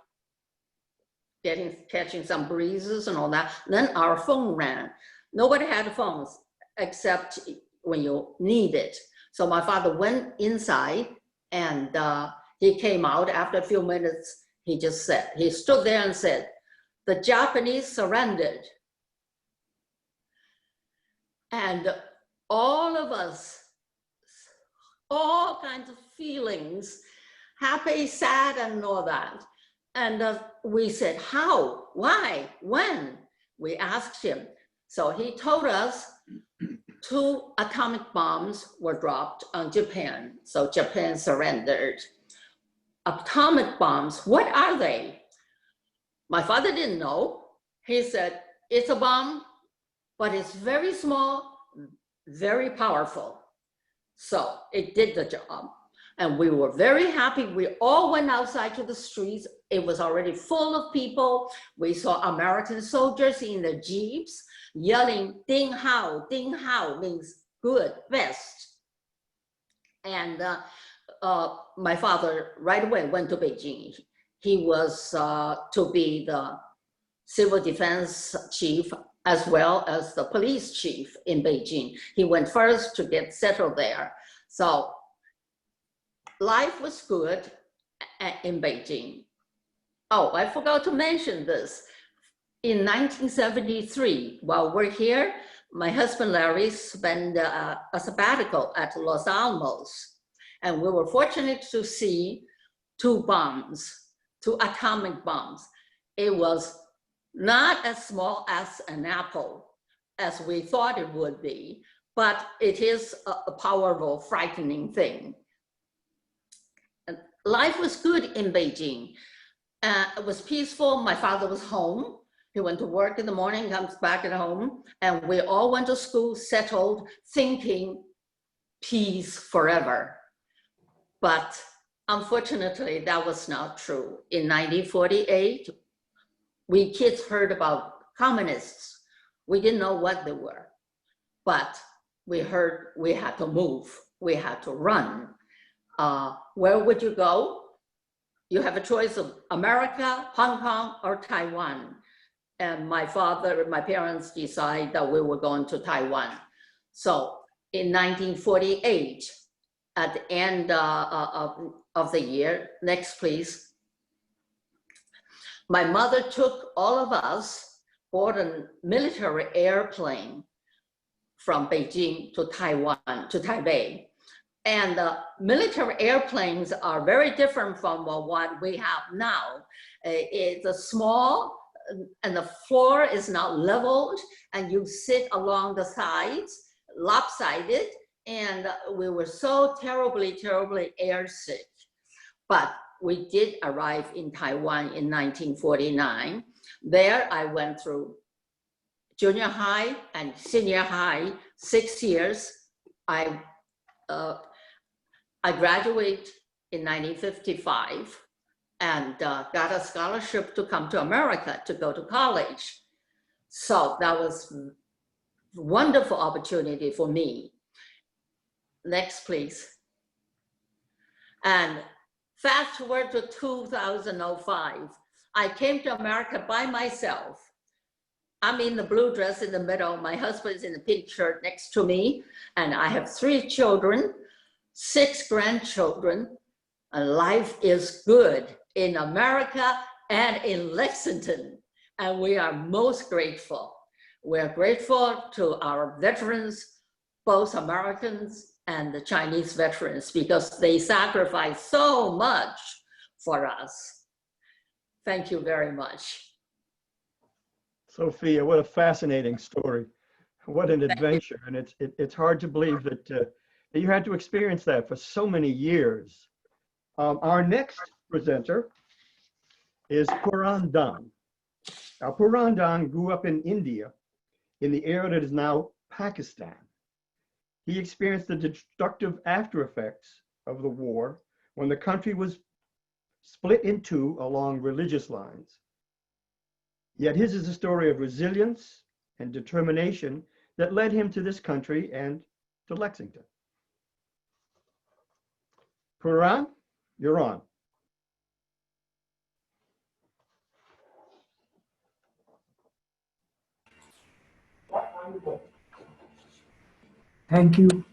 catching some breezes and all that. Then our phone rang. Nobody had phones except when you need it. So my father went inside, and he came out after a few minutes. He stood there and said, "The Japanese surrendered." And all of us, all kinds of feelings, happy, sad, and all that. And we said, how, why, when? We asked him. So he told us 2 atomic bombs were dropped on Japan. So Japan surrendered. Atomic bombs, what are they? My father didn't know. He said, it's a bomb, but it's very small, very powerful. So it did the job. And we were very happy. We all went outside to the streets. It was already full of people. We saw American soldiers in the jeeps yelling, "Ding Hao," "Ding Hao" means good, best. And my father right away went to Beijing. He was to be the civil defense chief as well as the police chief in Beijing. He went first to get settled there. So life was good in Beijing. Oh, I forgot to mention this. In 1973, while we're here, my husband Larry spent a sabbatical at Los Alamos. And we were fortunate to see 2 bombs, 2 atomic bombs. It was not as small as an apple as we thought it would be, but it is a powerful, frightening thing. And life was good in Beijing. It was peaceful. My father was home. He went to work in the morning, comes back at home, and we all went to school, settled, thinking peace forever. But unfortunately, that was not true. In 1948, we kids heard about communists. We didn't know what they were, but we heard we had to move. We had to run. Where would you go? You have a choice of America, Hong Kong, or Taiwan. And my parents decided that we were going to Taiwan. So in 1948, at the end of the year, next please, my mother took all of us aboard a military airplane from Beijing to Taiwan, to Taipei. And military airplanes are very different from what we have now. It's a small, and the floor is not leveled, and you sit along the sides, lopsided, and we were so terribly, terribly airsick. But we did arrive in Taiwan in 1949. There I went through junior high and senior high, 6 years. I graduated in 1955 and got a scholarship to come to America to go to college. So that was a wonderful opportunity for me. Next, please. And fast forward to 2005. I came to America by myself. I'm in the blue dress in the middle. My husband is in the pink shirt next to me. And I have 3 children, 6 grandchildren. And life is good in America and in Lexington. And we are most grateful. We're grateful to our veterans, both Americans and the Chinese veterans, because they sacrifice so much for us. Thank you very much. Sophia, what a fascinating story. What an adventure. And it's hard to believe that you had to experience that for so many years. Our next presenter is Puran Dang. Now, Puran Dang grew up in India, in the area that is now Pakistan. He experienced the destructive after effects of the war when the country was split in two along religious lines. Yet his is a story of resilience and determination that led him to this country and to Lexington. Puran, you're on. Thank you.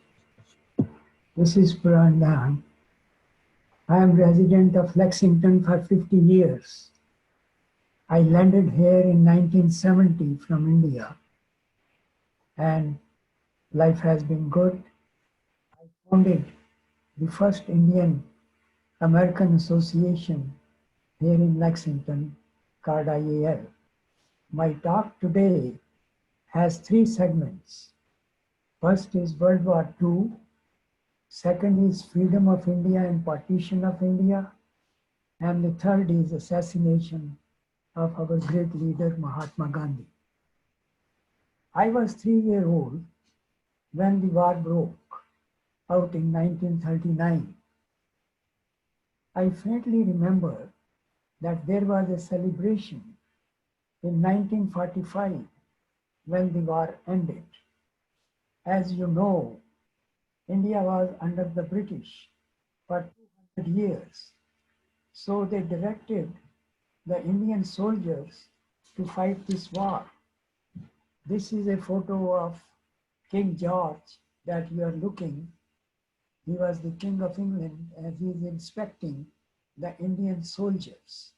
This is Puran Dang. I am resident of Lexington for 50 years. I landed here in 1970 from India, and life has been good. I founded the first Indian American Association here in Lexington called IAL. My talk today has 3 segments. First is World War II. Second is freedom of India and partition of India. And the third is assassination of our great leader, Mahatma Gandhi. I was 3-year-old when the war broke out in 1939. I faintly remember that there was a celebration in 1945 when the war ended. As you know, India was under the British for 200 years. So they directed the Indian soldiers to fight this war. This is a photo of King George that you are looking. He was the King of England as he is inspecting the Indian soldiers.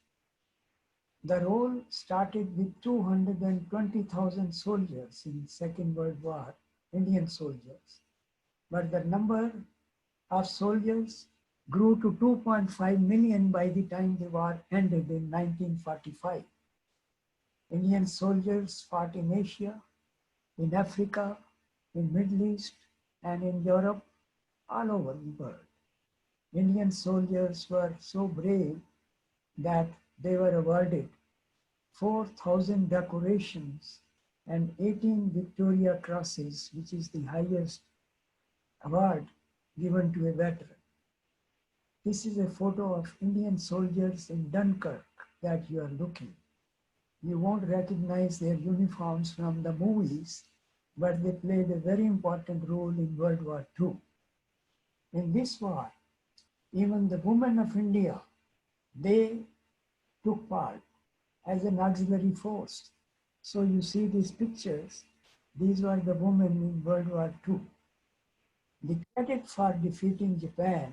The role started with 220,000 soldiers in the Second World War, Indian soldiers. But the number of soldiers grew to 2.5 million by the time the war ended in 1945. Indian soldiers fought in Asia, in Africa, in Middle East, and in Europe, all over the world. Indian soldiers were so brave that they were awarded 4,000 decorations and 18 Victoria Crosses, which is the highest award given to a veteran. This is a photo of Indian soldiers in Dunkirk that you are looking. You won't recognize their uniforms from the movies, but they played a very important role in World War II. In this war, even the women of India, they took part as an auxiliary force. So you see these pictures, these were the women in World War II. The credit for defeating Japan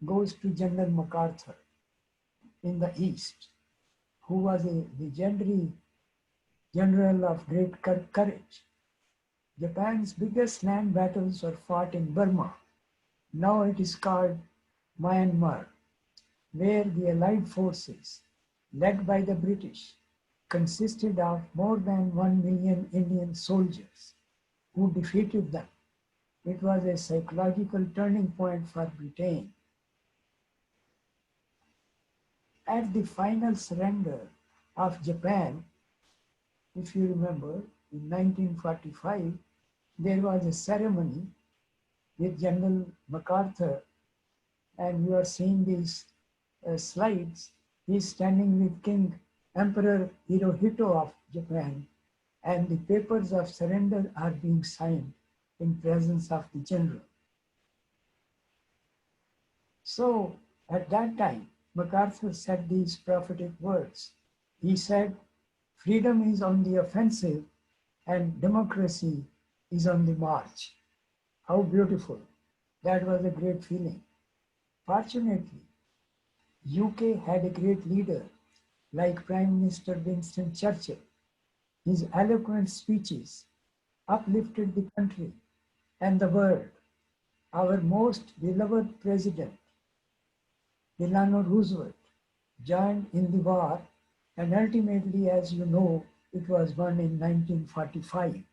goes to General MacArthur in the East, who was a legendary general of great courage. Japan's biggest land battles were fought in Burma. Now it is called Myanmar, where the Allied forces, led by the British, consisted of more than 1 million Indian soldiers who defeated them. It was a psychological turning point for Britain. At the final surrender of Japan, if you remember, in 1945, there was a ceremony with General MacArthur, and you are seeing these slides. He's standing with King Emperor Hirohito of Japan, and the papers of surrender are being signed in presence of the general. So at that time, MacArthur said these prophetic words. He said, freedom is on the offensive and democracy is on the march. How beautiful. That was a great feeling. Fortunately, UK had a great leader like Prime Minister Winston Churchill. His eloquent speeches uplifted the country and the world. Our most beloved president, Delano Roosevelt, joined in the war, and ultimately, as you know, it was won in 1945.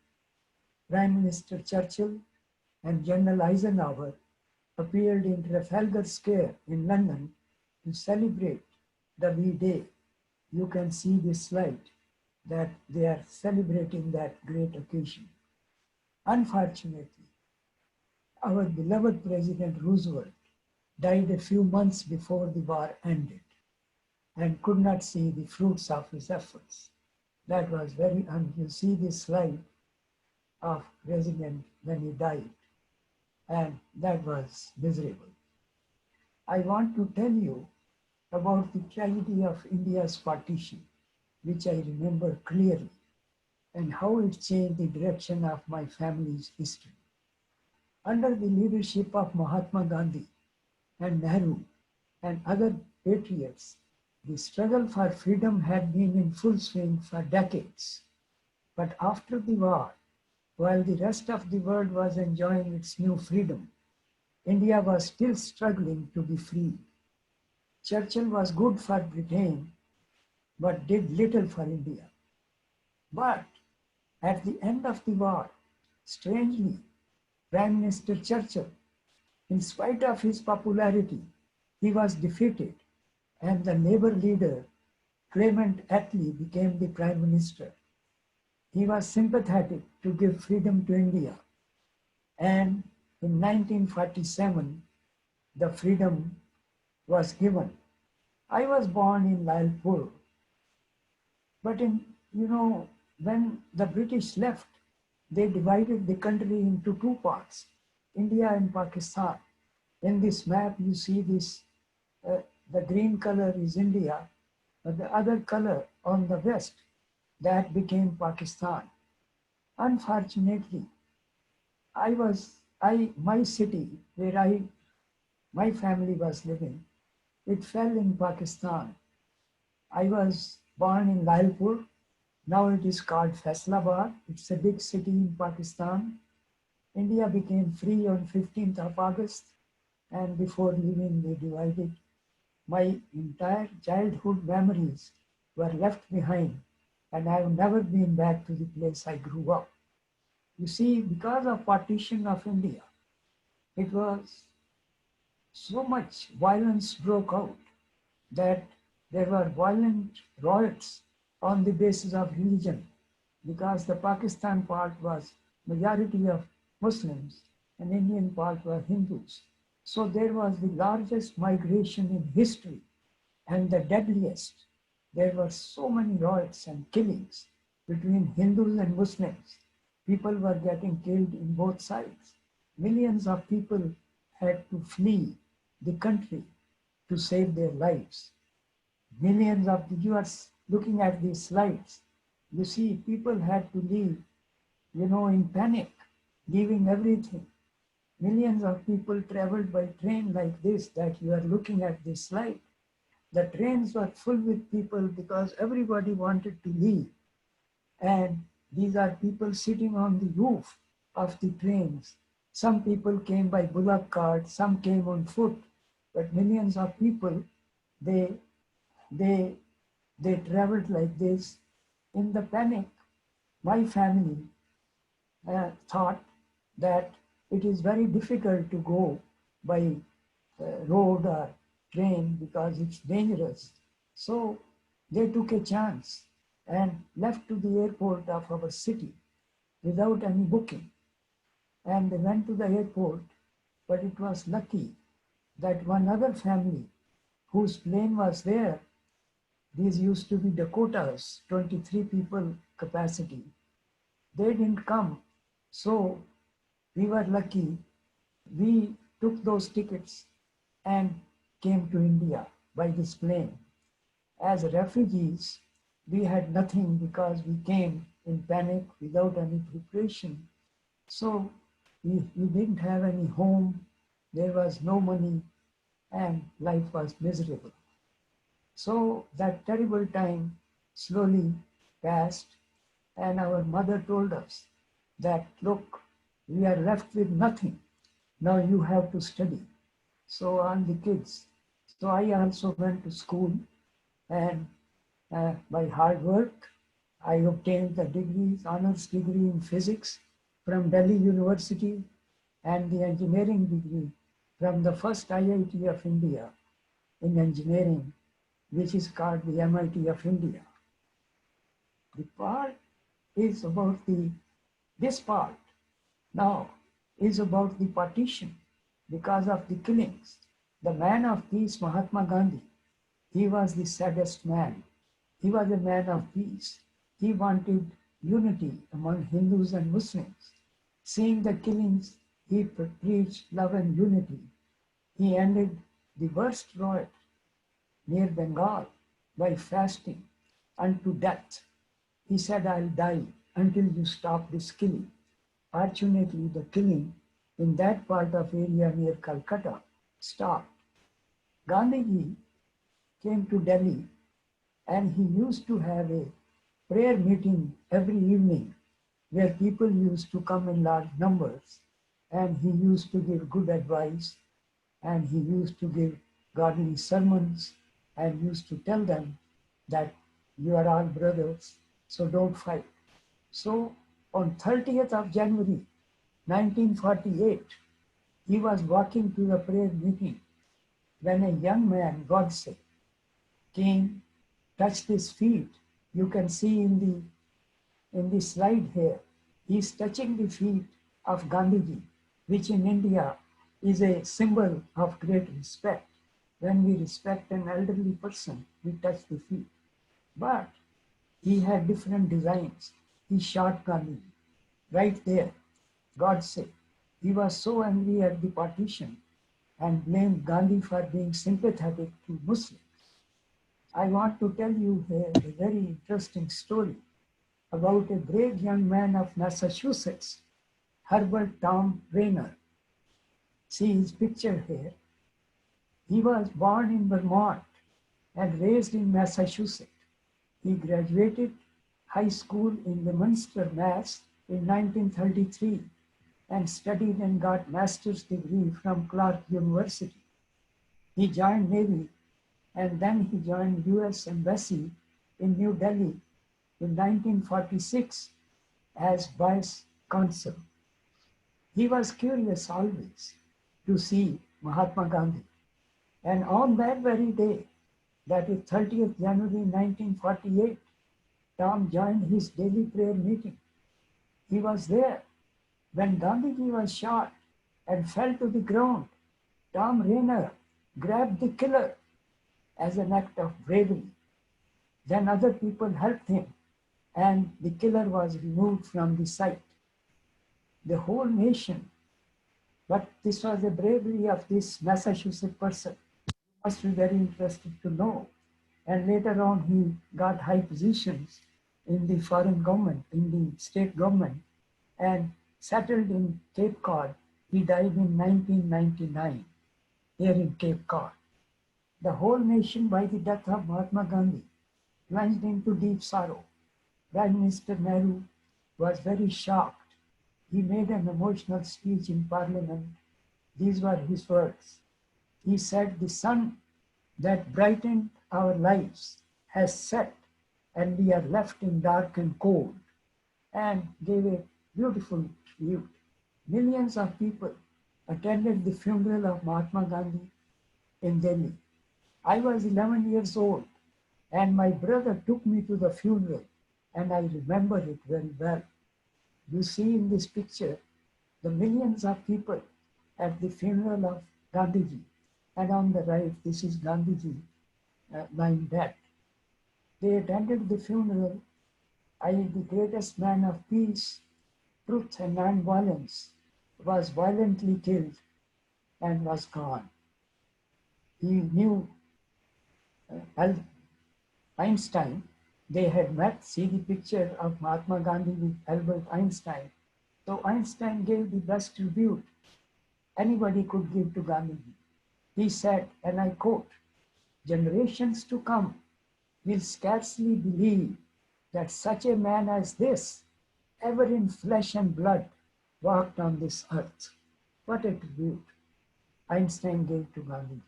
Prime Minister Churchill and General Eisenhower appeared in Trafalgar Square in London to celebrate the V-Day. You can see this slide that they are celebrating that great occasion. Unfortunately, our beloved President Roosevelt died a few months before the war ended and could not see the fruits of his efforts. That was very, you see this slide of President when he died, and that was miserable. I want to tell you about the tragedy of India's partition, which I remember clearly, and how it changed the direction of my family's history. Under the leadership of Mahatma Gandhi and Nehru and other patriots, the struggle for freedom had been in full swing for decades. But after the war, while the rest of the world was enjoying its new freedom, India was still struggling to be free. Churchill was good for Britain, but did little for India. But at the end of the war, strangely, Prime Minister Churchill, in spite of his popularity, he was defeated, and the Labour leader, Clement Attlee, became the Prime Minister. He was sympathetic to give freedom to India, and in 1947, the freedom was given. I was born in Lalpur, but when the British left, they divided the country into two parts, India and Pakistan. In this map, you see this, the green color is India, but the other color on the west, that became Pakistan. Unfortunately, my city where my family was living, it fell in Pakistan. I was born in Lalpur. Now it is called Faisalabad. It's a big city in Pakistan. India became free on 15th of August, and before leaving, they divided. My entire childhood memories were left behind, and I have never been back to the place I grew up. You see, because of partition of India, it was so much violence broke out that there were violent riots on the basis of religion, because the Pakistan part was majority of Muslims and Indian part were Hindus. So there was the largest migration in history and the deadliest. There were so many riots and killings between Hindus and Muslims. People were getting killed in both sides. Millions of people had to flee the country to save their lives. Millions of, you are looking at these slides, you see people had to leave, in panic, leaving everything. Millions of people traveled by train like this that you are looking at this slide. The trains were full with people because everybody wanted to leave. And these are people sitting on the roof of the trains. Some people came by bullock cart, some came on foot, but millions of people, they traveled like this In the panic, my family thought that it is very difficult to go by road or train because it's dangerous. So they took a chance and left to the airport of our city without any booking. And they went to the airport, but it was lucky that one other family whose plane was there, these used to be Dakotas, 23 people capacity, they didn't come. So we were lucky. We took those tickets and came to India by this plane. As refugees, we had nothing because we came in panic without any preparation. So we didn't have any home, there was no money, and life was miserable. So that terrible time slowly passed, and our mother told us that, look, we are left with nothing. Now you have to study. So on the kids. So I also went to school, and by hard work, I obtained the degrees, honors degree in physics from Delhi University and the engineering degree from the first IIT of India in engineering, which is called the MIT of India. The part is about this part now is about the partition because of the killings. The man of peace, Mahatma Gandhi, he was the saddest man. He was a man of peace. He wanted unity among Hindus and Muslims. Seeing the killings, he preached love and unity. He ended the worst riot near Bengal by fasting unto death. He said, I'll die until you stop this killing. Fortunately, the killing in that part of area near Calcutta stopped. Gandhiji came to Delhi, and he used to have a prayer meeting every evening where people used to come in large numbers, and he used to give good advice, and he used to give godly sermons, and used to tell them that you are all brothers, so don't fight. So on 30th of January 1948, he was walking to the prayer meeting when a young man, Wed Sep, came, touched his feet. You can see in the slide here, he's touching the feet of Gandhiji, which in India is a symbol of great respect. When we respect an elderly person, we touch the feet. But he had different designs. He shot Gandhiji right there, Wed Sep. He was so angry at the partition and blamed Gandhi for being sympathetic to Muslims. I want to tell you here a very interesting story about a brave young man of Massachusetts, Herbert Tom Rayner. See his picture here. He was born in Vermont and raised in Massachusetts. He graduated high school in Leominster, Mass. in 1933 and studied and got master's degree from Clark University. He joined Navy, and then he joined US Embassy in New Delhi in 1946 as vice consul. He was curious always to see Mahatma Gandhi. And on that very day, that is 30th January 1948, Tom joined his daily prayer meeting. He was there when Gandhiji was shot and fell to the ground. Tom Rayner grabbed the killer as an act of bravery. Then other people helped him, and the killer was removed from the site. The whole nation, but this was the bravery of this Massachusetts person. Must be very interested to know. And later on, he got high positions in the foreign government, in the state government, and settled in Cape Cod. He died in 1999 here in Cape Cod. The whole nation, by the death of Mahatma Gandhi, plunged into deep sorrow. Prime Minister Nehru was very shocked. He made an emotional speech in Parliament. These were his words. He said, "The sun that brightened our lives has set, and we are left in dark and cold, and gave a beautiful tribute. Millions of people attended the funeral of Mahatma Gandhi in Delhi. I was 11 years old, and my brother took me to the funeral, and I remember it very well. You see in this picture the millions of people at the funeral of Gandhiji, and on the right, this is Gandhiji lying dead. They attended the funeral. The greatest man of peace, truth, and non-violence, was violently killed and was gone. He knew Einstein. They had met. See the picture of Mahatma Gandhi with Albert Einstein. So Einstein gave the best tribute anybody could give to Gandhiji. He said, and I quote, "Generations to come will scarcely believe that such a man as this, ever in flesh and blood, walked on this earth." What a tribute Einstein gave to Gandhiji.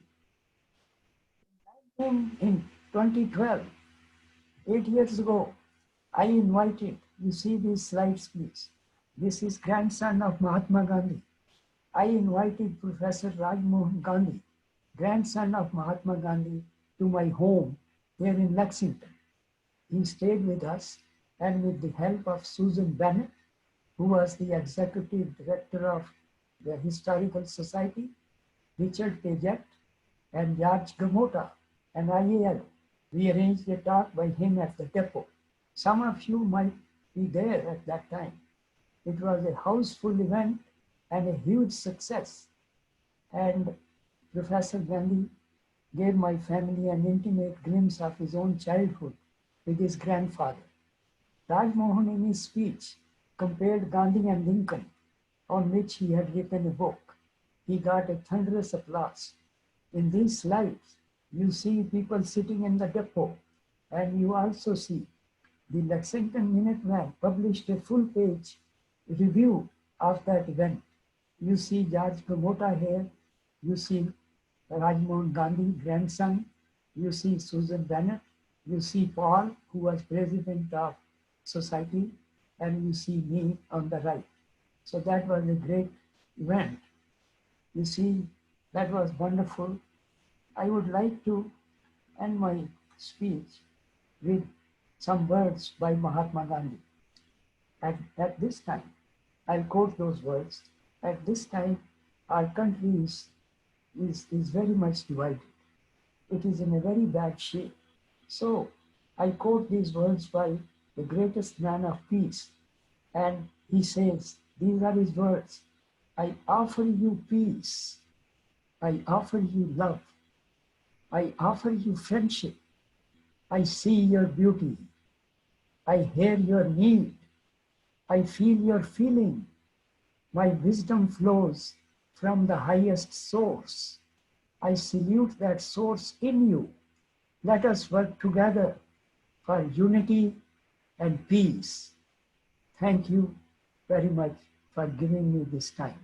In 2012, 8 years ago, I invited, you see these slides please. This is grandson of Mahatma Gandhi. I invited Professor Rajmohan Gandhi, grandson of Mahatma Gandhi, to my home here in Lexington. He stayed with us, and with the help of Susan Bennett, who was the executive director of the Historical Society, Richard Paget, and George Gamota, and IAL, we arranged a talk by him at the depot. Some of you might be there at that time. It was a houseful event and a huge success. And Professor Gandhi gave my family an intimate glimpse of his own childhood with his grandfather. Rajmohan, in his speech, compared Gandhi and Lincoln, on which he had written a book. He got a thunderous applause. In these slides, you see people sitting in the depot, and you also see the Lexington Minute Men published a full-page review of that event. You see George Gamota here, you see Rajmohan Gandhi, grandson, you see Susan Bennett, you see Paul, who was president of society, and you see me on the right. So that was a great event. You see, that was wonderful. I would like to end my speech with some words by Mahatma Gandhi. At this time, I'll quote those words. At this time, our country is very much divided. It is in a very bad shape. So I quote these words by the greatest man of peace. And he says, these are his words: "I offer you peace. I offer you love. I offer you friendship. I see your beauty. I hear your need. I feel your feeling. My wisdom flows from the highest source. I salute that source in you. Let us work together for unity and peace." Thank you very much for giving me this time.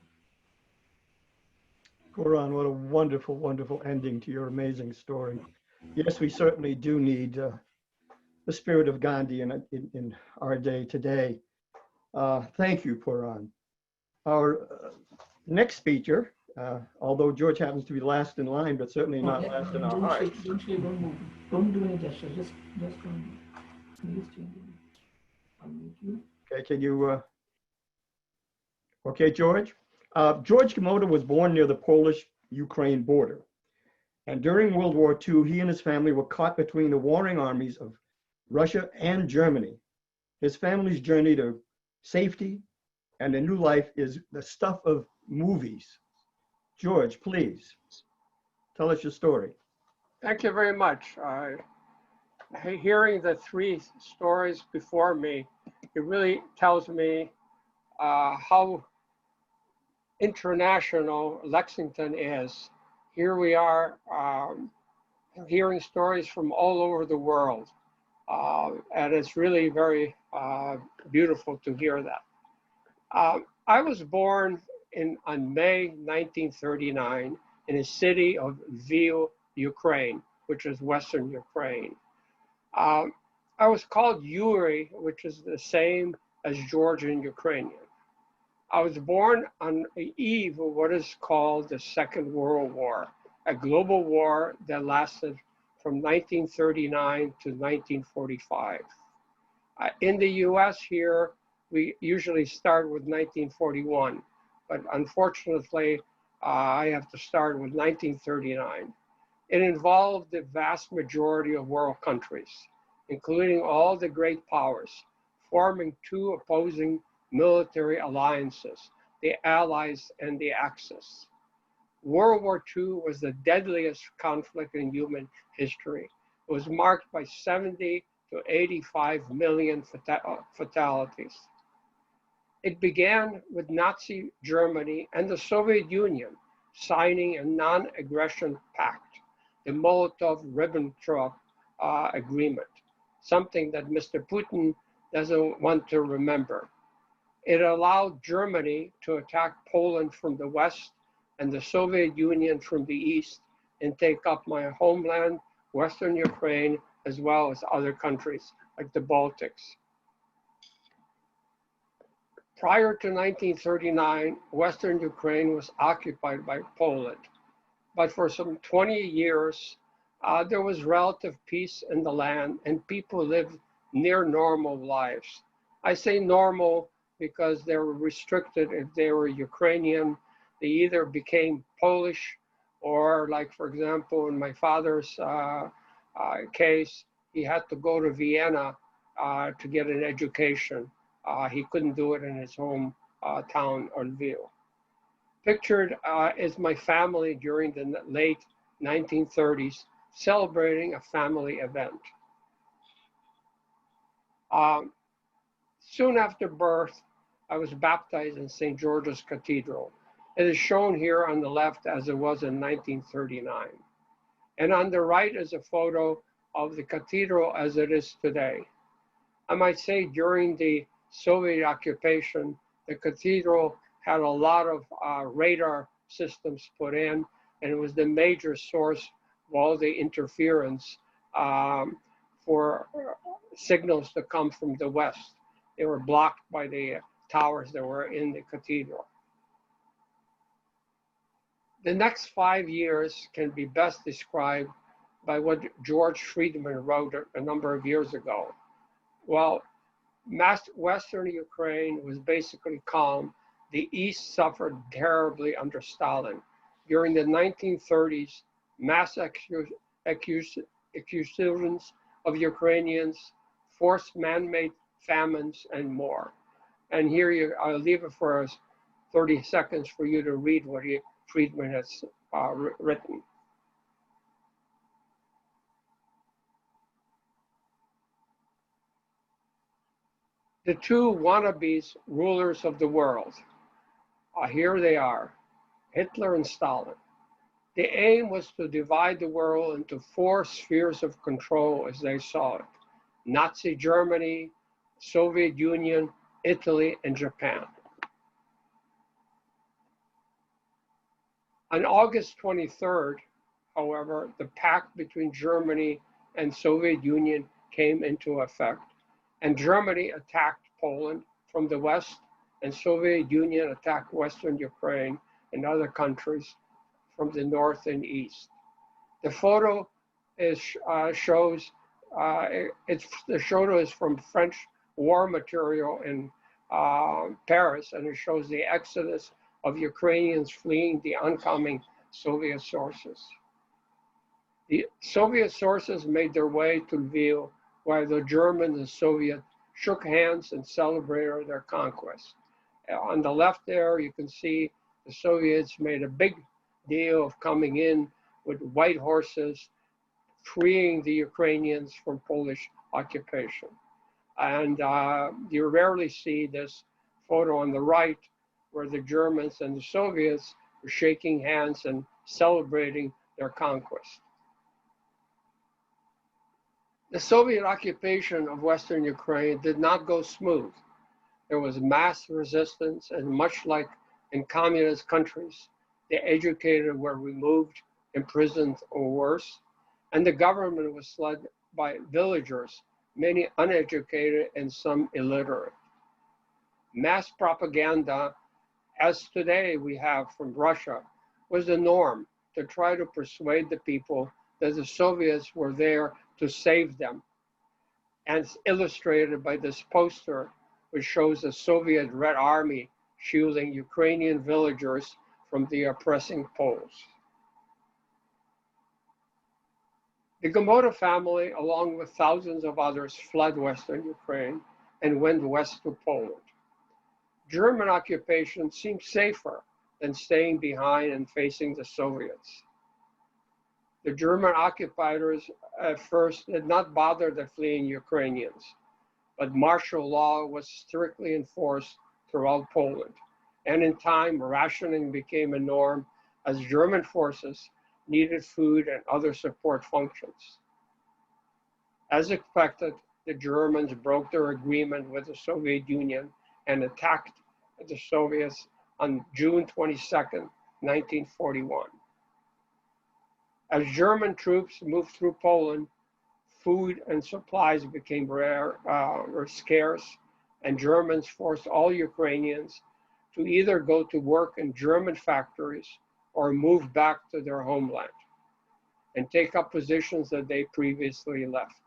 Puran, what a wonderful, wonderful ending to your amazing story. Yes, we certainly do need the spirit of Gandhi in our day today. Thank you, Puran. Our next speaker, although George happens to be last in line, but certainly not last in our hearts. Don't shake, don't move. Don't do any gesture. Just don't. Please change it. Unmute you. Okay, can you, okay, George? George Gamota was born near the Polish-Ukraine border. And during World War II, he and his family were caught between the warring armies of Russia and Germany. His family's journey to safety and a new life is the stuff of movies. George, please, tell us your story. Thank you very much. Hearing the three stories before me, it really tells me how international Lexington is. Here we are hearing stories from all over the world. And it's really very beautiful to hear that. I was born on May 1939 in a city of Lviv, Ukraine, which is Western Ukraine. I I was called Yuri, which is the same as George in Ukrainian. I was born on the eve of what is called the Second World War, a global war that lasted from 1939 to 1945. In the US here, we usually start with 1941, but unfortunately, I have to start with 1939. It involved the vast majority of world countries, including all the great powers, forming two opposing military alliances, the Allies and the Axis. World War II was the deadliest conflict in human history. It was marked by 70 to 85 million fatalities. It began with Nazi Germany and the Soviet Union signing a non-aggression pact, the Molotov-Ribbentrop agreement, something that Mr. Putin doesn't want to remember. It allowed Germany to attack Poland from the west and the Soviet Union from the east and take up my homeland, Western Ukraine, as well as other countries like the Baltics. Prior to 1939, Western Ukraine was occupied by Poland. But for some 20 years, there was relative peace in the land and people lived near normal lives. I say normal because they were restricted if they were Ukrainian. They either became Polish or, like, for example, in my father's case, he had to go to Vienna to get an education. He couldn't do it in his home town or Lviv. Pictured is my family during the late 1930s celebrating a family event. Soon after birth, I was baptized in St. George's Cathedral. It is shown here on the left as it was in 1939. And on the right is a photo of the cathedral as it is today. I might say during the Soviet occupation, the cathedral had a lot of radar systems put in, and it was the major source of all the interference for signals to come from the west. They were blocked by the towers that were in the cathedral. The next 5 years can be best described by what George Friedman wrote a number of years ago. Well, Western Ukraine was basically calm. The East suffered terribly under Stalin. During the 1930s, mass executions of Ukrainians, forced man-made famines, and more. And here I'll leave it for 30 seconds for you to read what Friedman has written. The two wannabes rulers of the world. Here they are, Hitler and Stalin. The aim was to divide the world into 4 spheres of control as they saw it: Nazi Germany, Soviet Union, Italy, and Japan. On August 23rd, however, the pact between Germany and Soviet Union came into effect, and Germany attacked Poland from the west, and Soviet Union attacked Western Ukraine and other countries from the north and east. The photo is the photo is from French war material in Paris, and it shows the exodus of Ukrainians fleeing the oncoming Soviet sources. The Soviet sources made their way to Lviv, while the Germans and Soviets shook hands and celebrated their conquest. On the left there, you can see the Soviets made a big deal of coming in with white horses, freeing the Ukrainians from Polish occupation. And you rarely see this photo on the right, where the Germans and the Soviets were shaking hands and celebrating their conquest. The Soviet occupation of Western Ukraine did not go smooth. There was mass resistance, and much like in communist countries, the educated were removed, imprisoned, or worse, and the government was led by villagers many uneducated and some illiterate. Mass propaganda, as today we have from Russia, was the norm to try to persuade the people that the Soviets were there to save them. And it's illustrated by this poster, which shows the Soviet Red Army shielding Ukrainian villagers from the oppressing Poles. The Gamoda family, along with thousands of others, fled Western Ukraine and went west to Poland. German occupation seemed safer than staying behind and facing the Soviets. The German occupiers at first did not bother the fleeing Ukrainians, but martial law was strictly enforced throughout Poland. And in time, rationing became a norm as German forces needed food and other support functions. As expected, the Germans broke their agreement with the Soviet Union and attacked the Soviets on June 22nd, 1941. As German troops moved through Poland, food and supplies became rare or scarce, and Germans forced all Ukrainians to either go to work in German factories or move back to their homeland and take up positions that they previously left.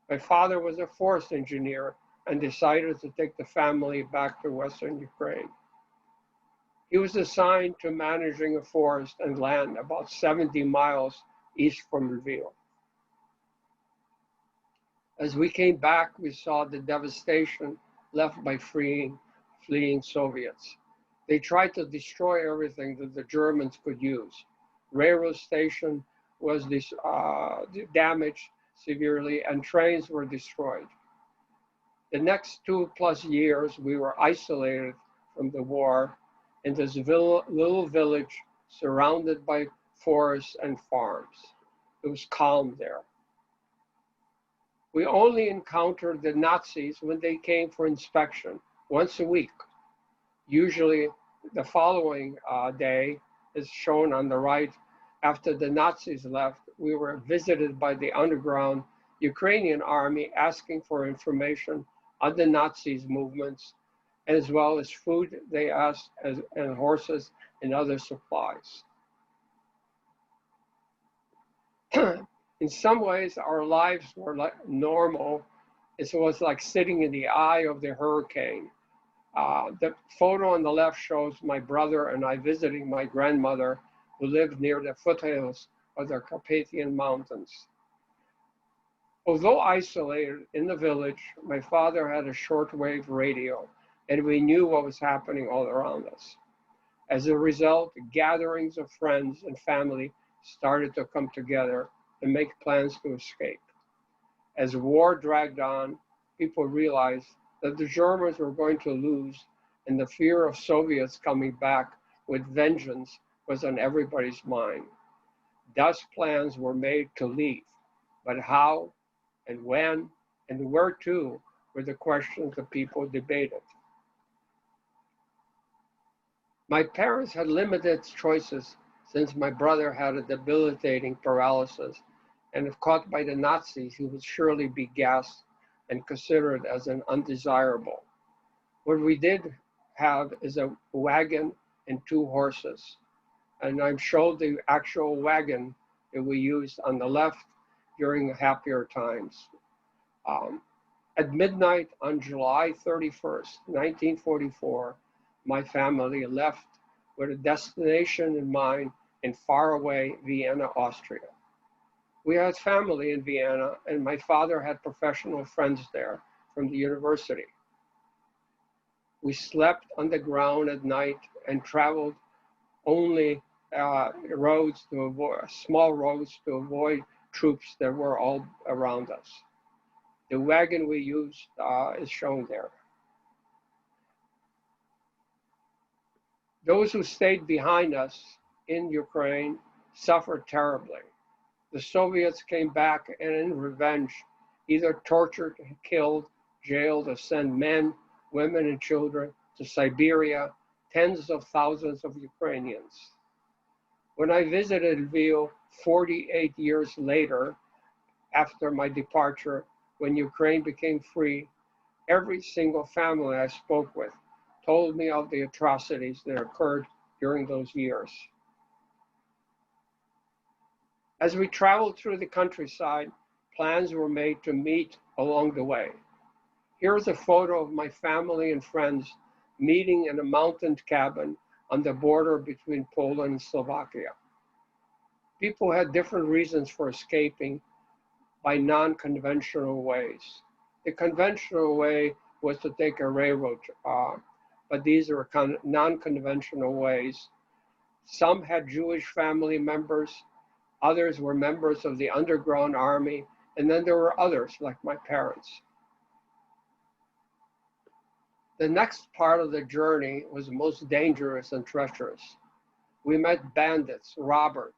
My father was a forest engineer and decided to take the family back to Western Ukraine. He was assigned to managing a forest and land about 70 miles east from Lviv. As we came back, we saw the devastation left by fleeing Soviets. They tried to destroy everything that the Germans could use. Railroad station was damaged severely and trains were destroyed. The next 2+ years, we were isolated from the war in this little village surrounded by forests and farms. It was calm there. We only encountered the Nazis when they came for inspection once a week. Usually the following day is shown on the right. After the Nazis left, we were visited by the underground Ukrainian army asking for information on the Nazis' movements, as well as food they asked, and horses and other supplies. In some ways, our lives were like normal. It was like sitting in the eye of the hurricane. The photo on the left shows my brother and I visiting my grandmother, who lived near the foothills of the Carpathian Mountains. Although isolated in the village, my father had a shortwave radio, and we knew what was happening all around us. As a result, gatherings of friends and family started to come together and make plans to escape. As war dragged on, people realized that the Germans were going to lose, and the fear of Soviets coming back with vengeance was on everybody's mind. Thus, plans were made to leave, but how and when and where to were the questions that people debated. My parents had limited choices since my brother had a debilitating paralysis, and if caught by the Nazis, he would surely be gassed and considered as an undesirable. What we did have is a wagon and 2 horses. And I'm showed the actual wagon that we used on the left during happier times. At midnight on July 31st, 1944, my family left with a destination in mind in faraway Vienna, Austria. We had family in Vienna, and my father had professional friends there from the university. We slept on the ground at night and traveled only roads to avoid, small roads to avoid troops that were all around us. The wagon we used is shown there. Those who stayed behind us in Ukraine suffered terribly. The Soviets came back and in revenge either tortured, killed, jailed, or sent men, women, and children to Siberia, tens of thousands of Ukrainians. When I visited Lviv 48 years later, after my departure, when Ukraine became free, every single family I spoke with told me of the atrocities that occurred during those years. As we traveled through the countryside, plans were made to meet along the way. Here's a photo of my family and friends meeting in a mountain cabin on the border between Poland and Slovakia. People had different reasons for escaping by non-conventional ways. The conventional way was to take a railroad, but these are non-conventional ways. Some had Jewish family members, others were members of the underground army, and then there were others like my parents. The next part of the journey was most dangerous and treacherous. We met bandits, robbers,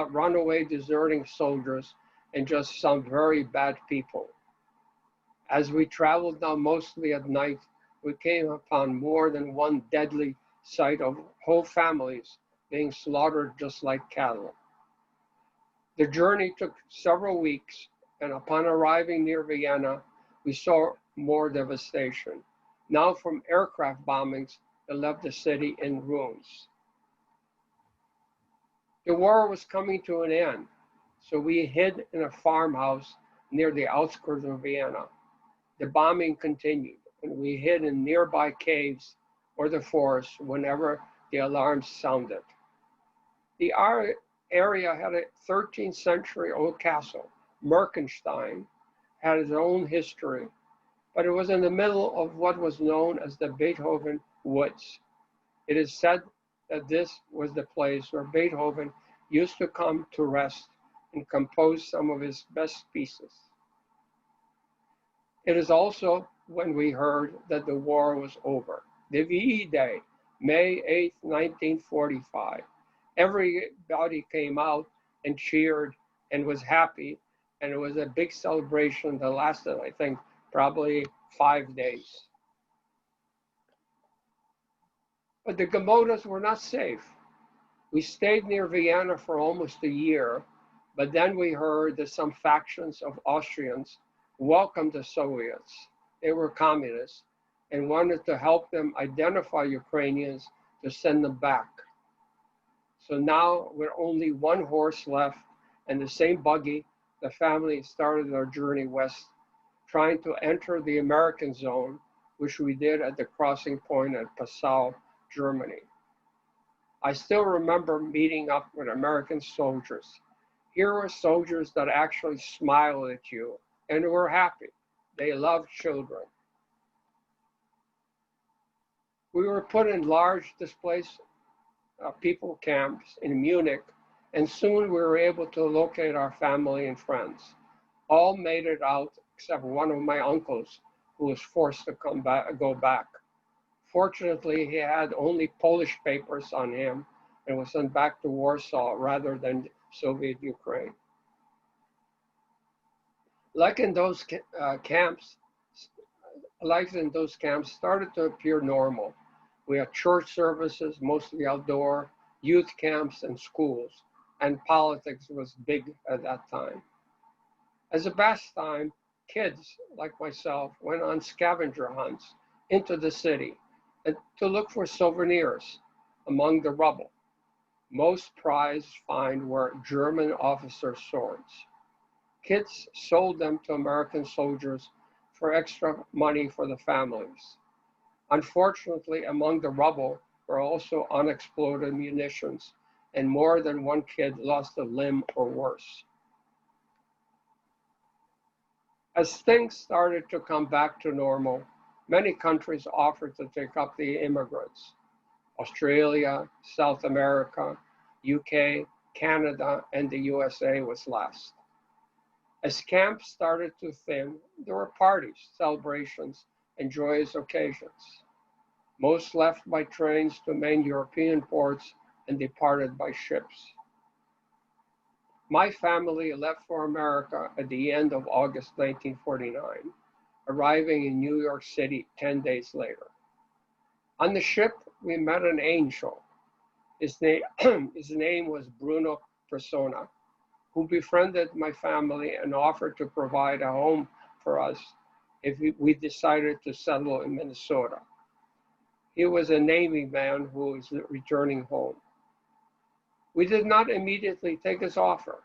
runaway deserting soldiers, and just some very bad people. As we traveled now mostly at night, we came upon more than one deadly sight of whole families being slaughtered just like cattle. The journey took several weeks, and upon arriving near Vienna, we saw more devastation, now from aircraft bombings that left the city in ruins. The war was coming to an end, so we hid in a farmhouse near the outskirts of Vienna. The bombing continued, and we hid in nearby caves or the forest whenever the alarms sounded. The area had a 13th century old castle. Merkenstein had its own history, but it was in the middle of what was known as the Beethoven Woods. It is said that this was the place where Beethoven used to come to rest and compose some of his best pieces. It is also when we heard that the war was over. The WWII Day, May 8, 1945. Everybody came out and cheered and was happy, and it was a big celebration that lasted, I think, probably 5 days. But the Gamotas were not safe. We stayed near Vienna for almost a year, but then we heard that some factions of Austrians welcomed the Soviets. They were communists and wanted to help them identify Ukrainians to send them back. So now, with only one horse left and the same buggy, the family started their journey west, trying to enter the American zone, which we did at the crossing point at Passau, Germany. I still remember meeting up with American soldiers. Here were soldiers that actually smiled at you and were happy. They loved children. We were put in large displaced people camps in Munich, and soon we were able to locate our family and friends. All made it out except one of my uncles, who was forced to go back. Fortunately, he had only Polish papers on him and was sent back to Warsaw rather than Soviet Ukraine. Life in those camps started to appear normal. We had church services, mostly outdoor, youth camps and schools, and politics was big at that time. As a pastime, kids like myself went on scavenger hunts into the city and to look for souvenirs among the rubble. Most prized find were German officer swords. Kids sold them to American soldiers for extra money for the families. Unfortunately, among the rubble were also unexploded munitions, and more than one kid lost a limb or worse. As things started to come back to normal, many countries offered to take up the immigrants. Australia, South America, UK, Canada, and the USA was last. As camps started to thin, there were parties, celebrations, and joyous occasions. Most left by trains to main European ports and departed by ships. My family left for America at the end of August 1949, arriving in New York City 10 days later. On the ship, we met an angel. His name was Bruno Persona, who befriended my family and offered to provide a home for us if we decided to settle in Minnesota. He was a Navy man who was returning home. We did not immediately take his offer,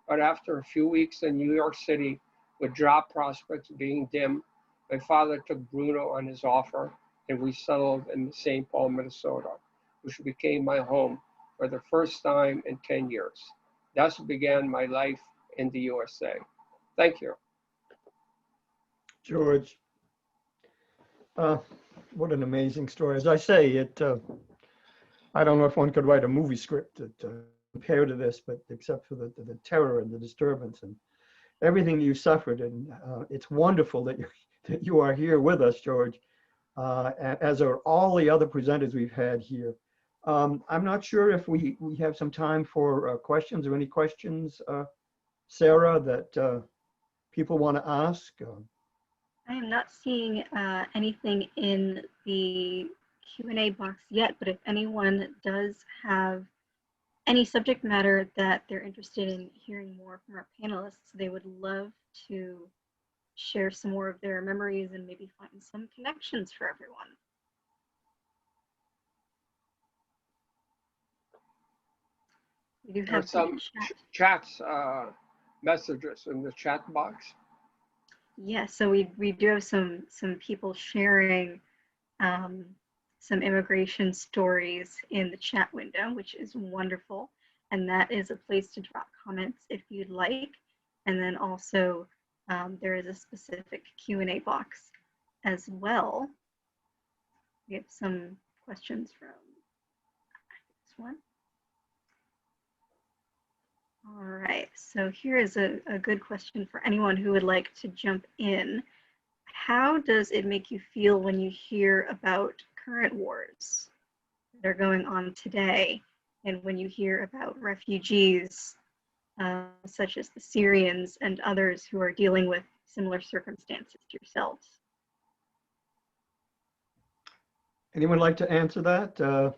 but after a few weeks in New York City, with job prospects being dim, my father took Bruno on his offer, and we settled in St. Paul, Minnesota, which became my home for the first time in 10 years. Thus began my life in the USA. Thank you. George, what an amazing story. As I say, I don't know if one could write a movie script that compare to this, but except for the terror and the disturbance and everything you suffered. And it's wonderful that you are here with us, George, as are all the other presenters we've had here. I'm not sure if we have some time for questions or any questions, Sarah, that people want to ask. I am not seeing anything in the Q&A box yet, but if anyone does have any subject matter that they're interested in hearing more from our panelists, they would love to share some more of their memories and maybe find some connections for everyone. We do have some chats, messages in the chat box. Yeah, so we do have some people sharing some immigration stories in the chat window, which is wonderful. And that is a place to drop comments if you'd like. And then also there is a specific Q&A box as well. We have some questions from this one. All right, so here is a good question for anyone who would like to jump in. How does it make you feel when you hear about current wars that are going on today, and when you hear about refugees such as the Syrians and others who are dealing with similar circumstances to yourselves? Anyone like to answer that?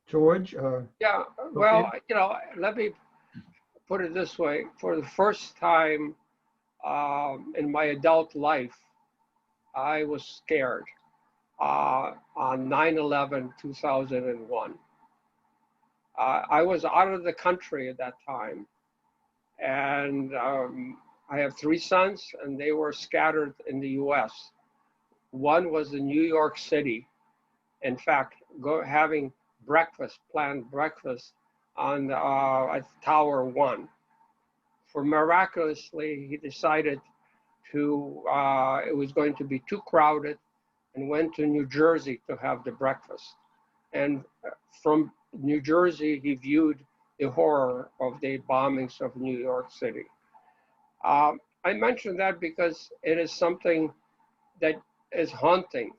George? Yeah, well, you know, let me put it this way. For the first time in my adult life, I was scared on 9/11/2001. I was out of the country at that time, and I have 3 sons, and they were scattered in the US. One was in New York City. In fact, having planned breakfast on Tower 1. For miraculously, he decided it was going to be too crowded, and went to New Jersey to have the breakfast. And from New Jersey, he viewed the horror of the bombings of New York City. I mention that because it is something that is haunting.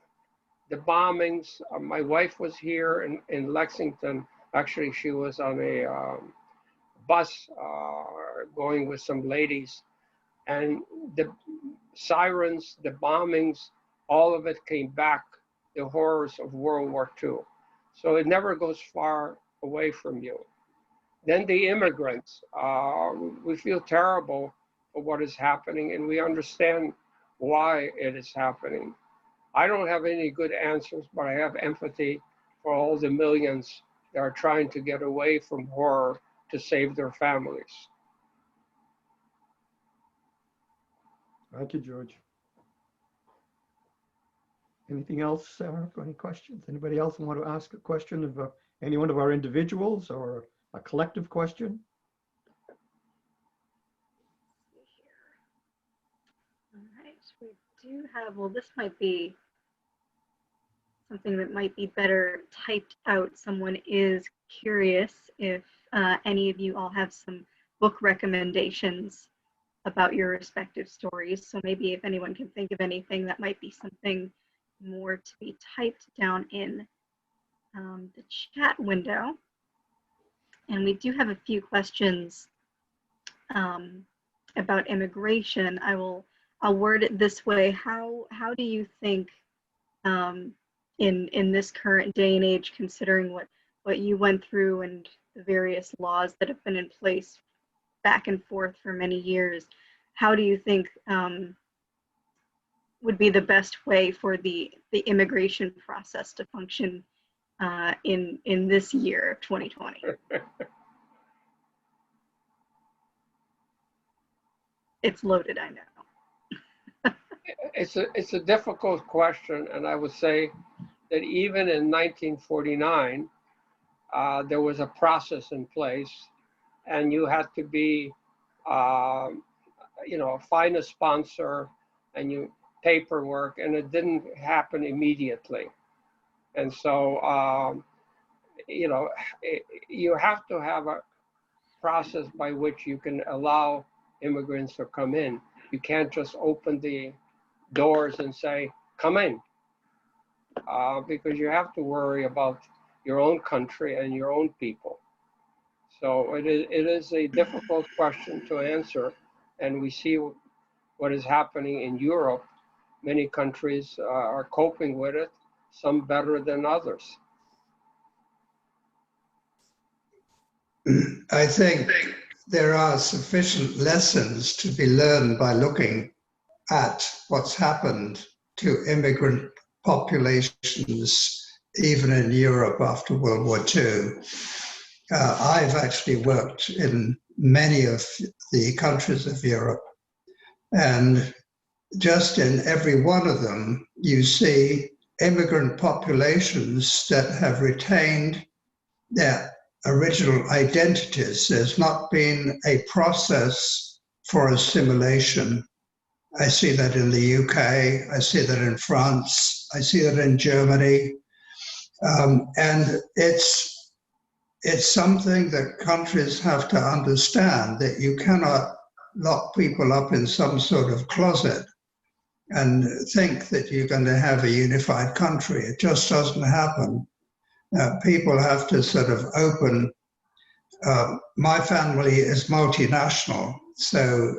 The bombings, my wife was here in Lexington. Actually, she was on a bus going with some ladies, and the sirens, the bombings, all of it came back, the horrors of World War II. So it never goes far away from you. Then the immigrants, we feel terrible for what is happening, and we understand why it is happening. I don't have any good answers, but I have empathy for all the millions that are trying to get away from horror to save their families. Thank you, George. Anything else, Sarah, for any questions? Anybody else want to ask a question of any one of our individuals, or a collective question? All right, we do have, well, this might be something that might be better typed out. Someone is curious if any of you all have some book recommendations about your respective stories. So maybe if anyone can think of anything, that might be something more to be typed down in the chat window. And we do have a few questions about immigration. I'll word it this way. How do you think in this current day and age, considering what you went through and the various laws that have been in place back and forth for many years, how do you think would be the best way for the immigration process to function in this year of 2020. It's loaded, I know. It's a difficult question, and I would say that even in 1949, there was a process in place, and you had to be, find a sponsor and you paperwork, and it didn't happen immediately. And so, you have to have a process by which you can allow immigrants to come in. You can't just open the doors and say, come in, because you have to worry about your own country and your own people. So it is a difficult question to answer, and we see what is happening in Europe. Many countries are coping with it, some better than others. I think there are sufficient lessons to be learned by looking at what's happened to immigrant populations, even in Europe after World War II. I've actually worked in many of the countries of Europe, and just in every one of them, you see immigrant populations that have retained their original identities. There's not been a process for assimilation. I see that in the UK, I see that in France, I see that in Germany. And it's something that countries have to understand, that you cannot lock people up in some sort of closet and think that you're going to have a unified country. It just doesn't happen. People have to sort of open. My family is multinational, so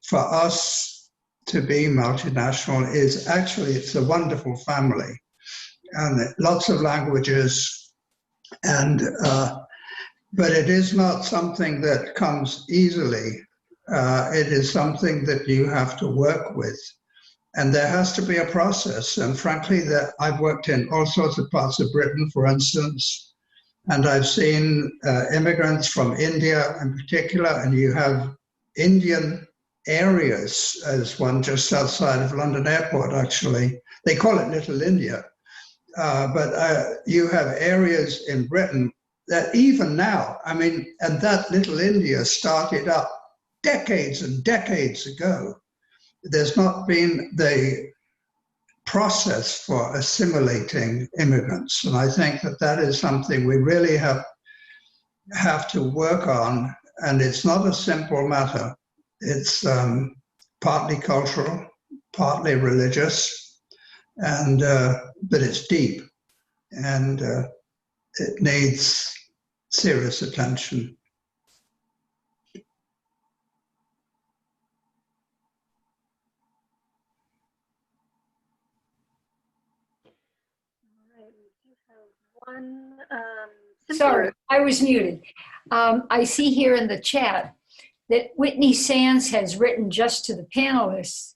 for us to be multinational is actually, it's a wonderful family, and lots of languages, and but it is not something that comes easily. It is something that you have to work with. And there has to be a process. And frankly, that I've worked in all sorts of parts of Britain, for instance, and I've seen immigrants from India in particular, and you have Indian areas, as one just outside of London Airport, actually. They call it Little India. But you have areas in Britain that even now, I mean, and that Little India started up decades and decades ago. There's not been the process for assimilating immigrants. And I think that that is something we really have to work on. And it's not a simple matter. It's partly cultural, partly religious, and but it's deep, and it needs serious attention. One Sorry, I was muted. I see here in the chat that Whitney Sands has written just to the panelists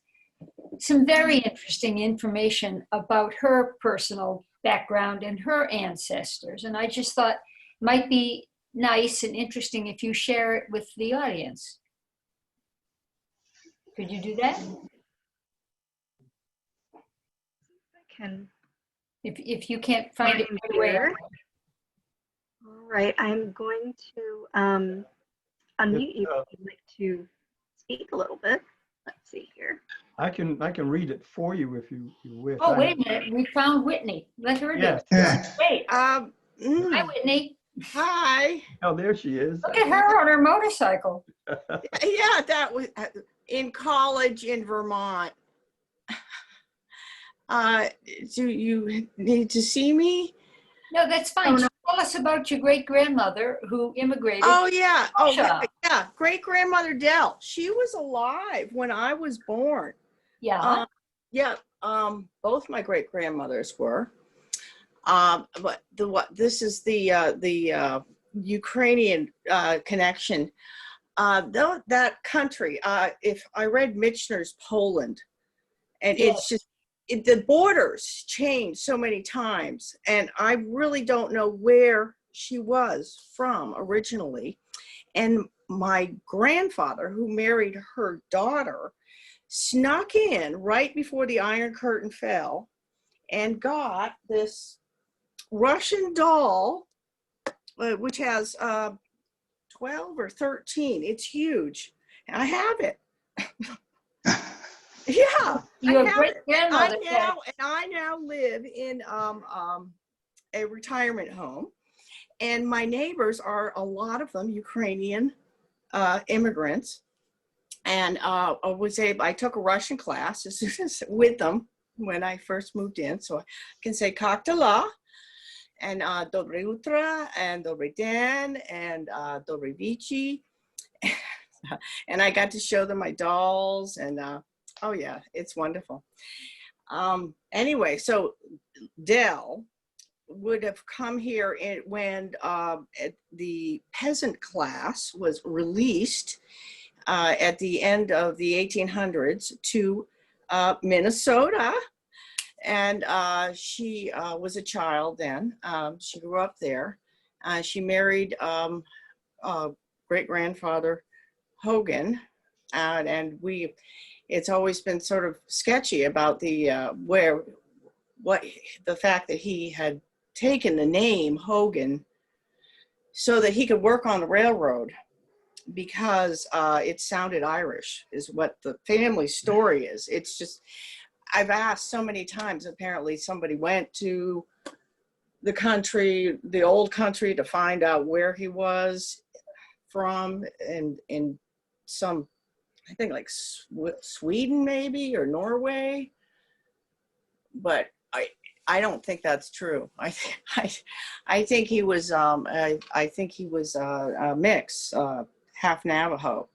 some very interesting information about her personal background and her ancestors. And I just thought it might be nice and interesting if you share it with the audience. Could you do that? I can. If you can't find it right away. All right, I'm going to unmute you if you'd like to speak a little bit. Let's see here. I can read it for you if you wish. Oh, wait a minute. We found Whitney. Let her do Yes. it. Wait. Hi, Whitney. Hi. Oh, there she is. Look at her on her motorcycle. Yeah, that was in college in Vermont. Do you need to see me? No, that's fine. Oh, no. Tell us about your great-grandmother who immigrated. Oh, yeah. Oh, Russia. yeah. Great-grandmother Dell. She was alive when I was born. Yeah. Both my great-grandmothers were. But this is the Ukrainian connection. That country, if I read Michener's Poland, And Yeah. it's just, the borders changed so many times. And I really don't know where she was from originally. And my grandfather, who married her daughter, snuck in right before the Iron Curtain fell and got this Russian doll, which has 12 or 13. It's huge. I have it. Yeah, Your I have great it. grandmother I now live in a retirement home, and my neighbors are, a lot of them, Ukrainian immigrants. And I took a Russian class as soon as with them when I first moved in, so I can say Kaktala and Dobry Utra and Dobry Dan and Dobry Vici. And I got to show them my dolls, and oh yeah, it's wonderful. Anyway, so Dell would have come here when the peasant class was released at the end of the 1800s to Minnesota. And she was a child then. She grew up there. She married great-grandfather Hogan, and it's always been sort of sketchy about the fact that he had taken the name Hogan so that he could work on the railroad, because it sounded Irish, is what the family story is. It's just, I've asked so many times, apparently somebody went to the country, the old country, to find out where he was from, and in some, I think like Sweden maybe, or Norway, but I don't think that's true. I think he was I think he was a mix, half Navajo.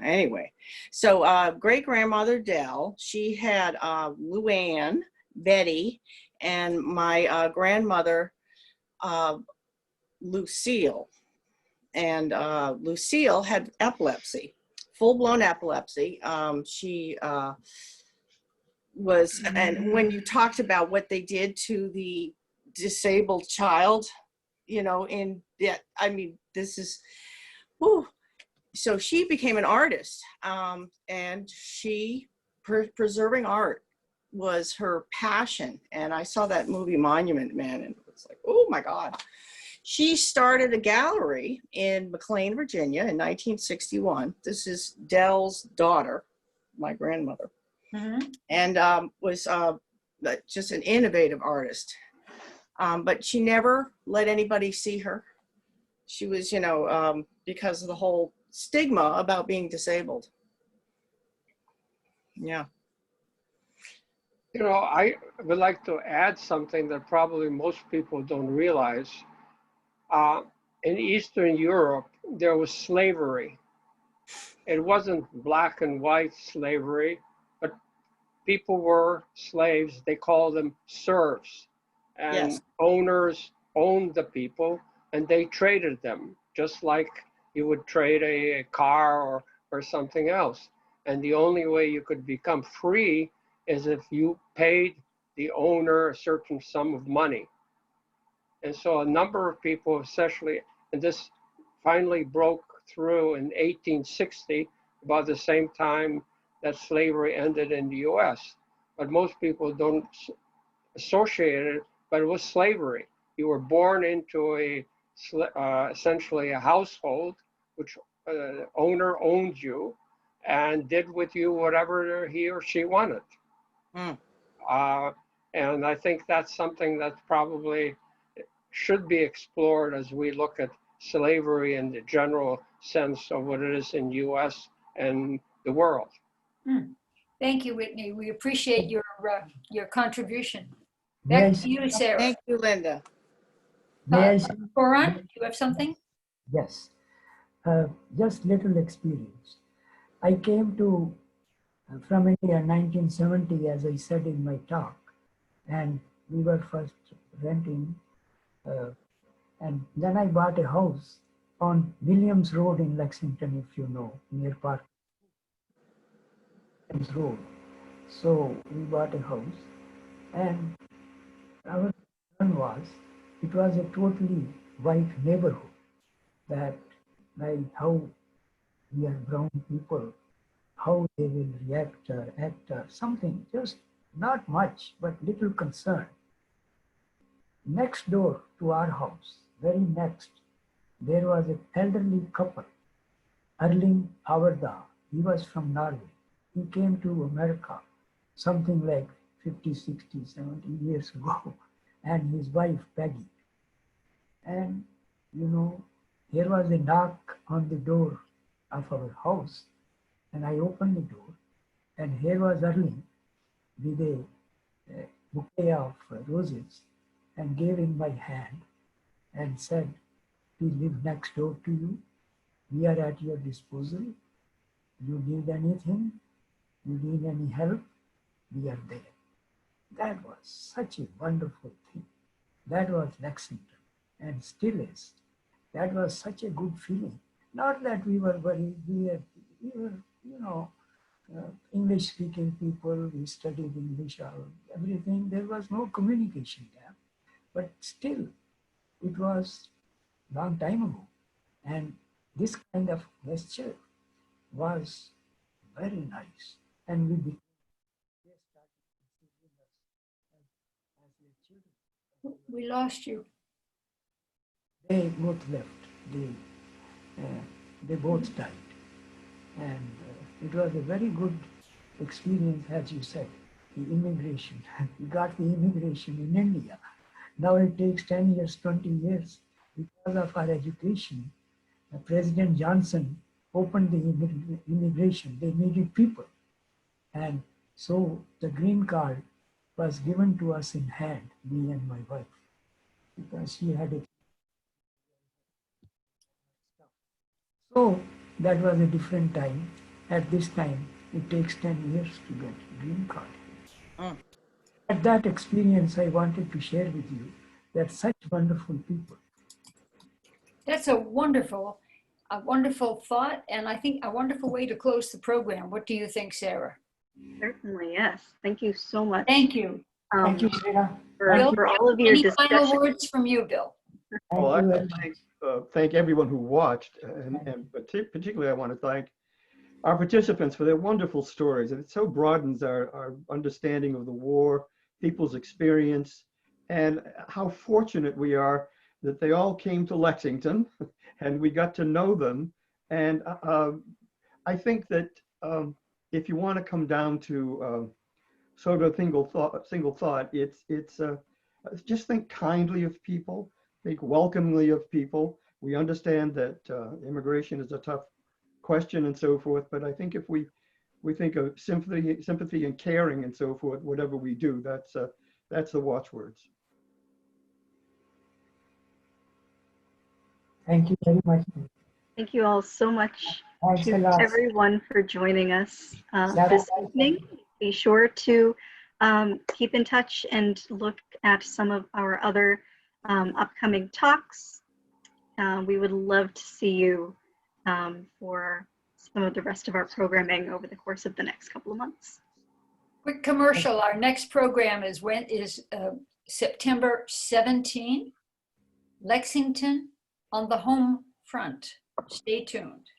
Anyway, so great grandmother Dell, she had Luann, Betty, and my grandmother Lucille. And Lucille had epilepsy, full-blown epilepsy. She was, and when you talked about what they did to the disabled child, you know, in that, I mean, this is, whew. So she became an artist, and preserving art was her passion. And I saw that movie Monument Man, and it was like, oh my God. She started a gallery in McLean, Virginia in 1961. This is Dell's daughter, my grandmother, and was just an innovative artist. But she never let anybody see her. She was, you know, because of the whole stigma about being disabled. Yeah. You know, I would like to add something that probably most people don't realize. In Eastern Europe, there was slavery. It wasn't black and white slavery, but people were slaves. They called them serfs. And Yes. owners owned the people, and they traded them, just like you would trade a car or something else. And the only way you could become free is if you paid the owner a certain sum of money. And so a number of people, especially, and this finally broke through in 1860, about the same time that slavery ended in the US. But most people don't associate it, but it was slavery. You were born into essentially a household, which owner owned you and did with you whatever he or she wanted. Mm. And I think that's something that probably should be explored as we look at slavery in the general sense of what it is in US and the world. Thank you, Whitney. We appreciate your contribution. May I Back to you, Sarah. Thank you, Linda. May I say? Puran, do you have something? Yes, just little experience. I came to from India in 1970, as I said in my talk, and we were first renting, and then I bought a house on Williams Road in Lexington, if you know, near Park Road. So we bought a house, and our concern was it was a totally white neighborhood, that like how we are brown people, how they will react or act or something, just not much, but little concern. Next door to our house, very next, there was an elderly couple, Erling Avarda. He was from Norway. He came to America something like 50, 60, 70 years ago, and his wife Peggy. And you know, there was a knock on the door of our house, and I opened the door, and here was Erling with a bouquet of roses, and gave in my hand and said, "We live next door to you. We are at your disposal. You need anything, you need any help, we are there." That was such a wonderful thing. That was Lexington, and still is. That was such a good feeling. Not that we were worried, we were, you know, English-speaking people, we studied English, everything. There was no communication gap, but still, it was a long time ago. And this kind of gesture was very nice. And they started considering us as their children. We lost you. They both left. They both died. And it was a very good experience, as you said, the immigration. We got the immigration in India. Now it takes 10 years, 20 years. Because of our education, President Johnson opened the immigration. They needed people. And so the green card was given to us in hand, me and my wife, because she had it. So that was a different time. At this time, it takes 10 years to get a green card. At that experience, I wanted to share with you that such wonderful people. That's a wonderful thought, and I think a wonderful way to close the program. What do you think, Sarah? Certainly, yes. Thank you so much. Thank you. Thank you, Sarah. For all of your Any discussion. final words from you, Bill? Well, I Thank thank everyone who watched, and particularly I want to thank our participants for their wonderful stories. And it so broadens our understanding of the war, people's experience, and how fortunate we are that they all came to Lexington and we got to know them. And I think that if you want to come down to sort of single thought, it's just think kindly of people, think welcomingly of people. We understand that immigration is a tough question and so forth, but I think if we think of sympathy and caring and so forth, whatever we do, that's the watchwords. Thank you very much. Thank you all so much Thanks a to lot. everyone for joining us Sarah, this evening. Be sure to keep in touch and look at some of our other upcoming talks. We would love to see you for some of the rest of our programming over the course of the next couple of months. Quick commercial. Our next program is September 17, Lexington on the home front. Stay tuned.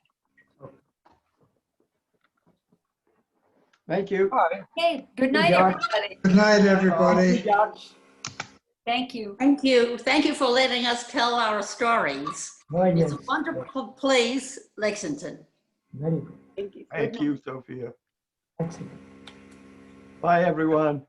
Thank you. Okay, good night, George. everybody. Good night, everybody. Thank you. Thank you. Thank you for letting us tell our stories. Oh, It's yes. a wonderful place, Lexington. Very good. Thank you. Thank you, Sophia. Excellent. Bye, everyone.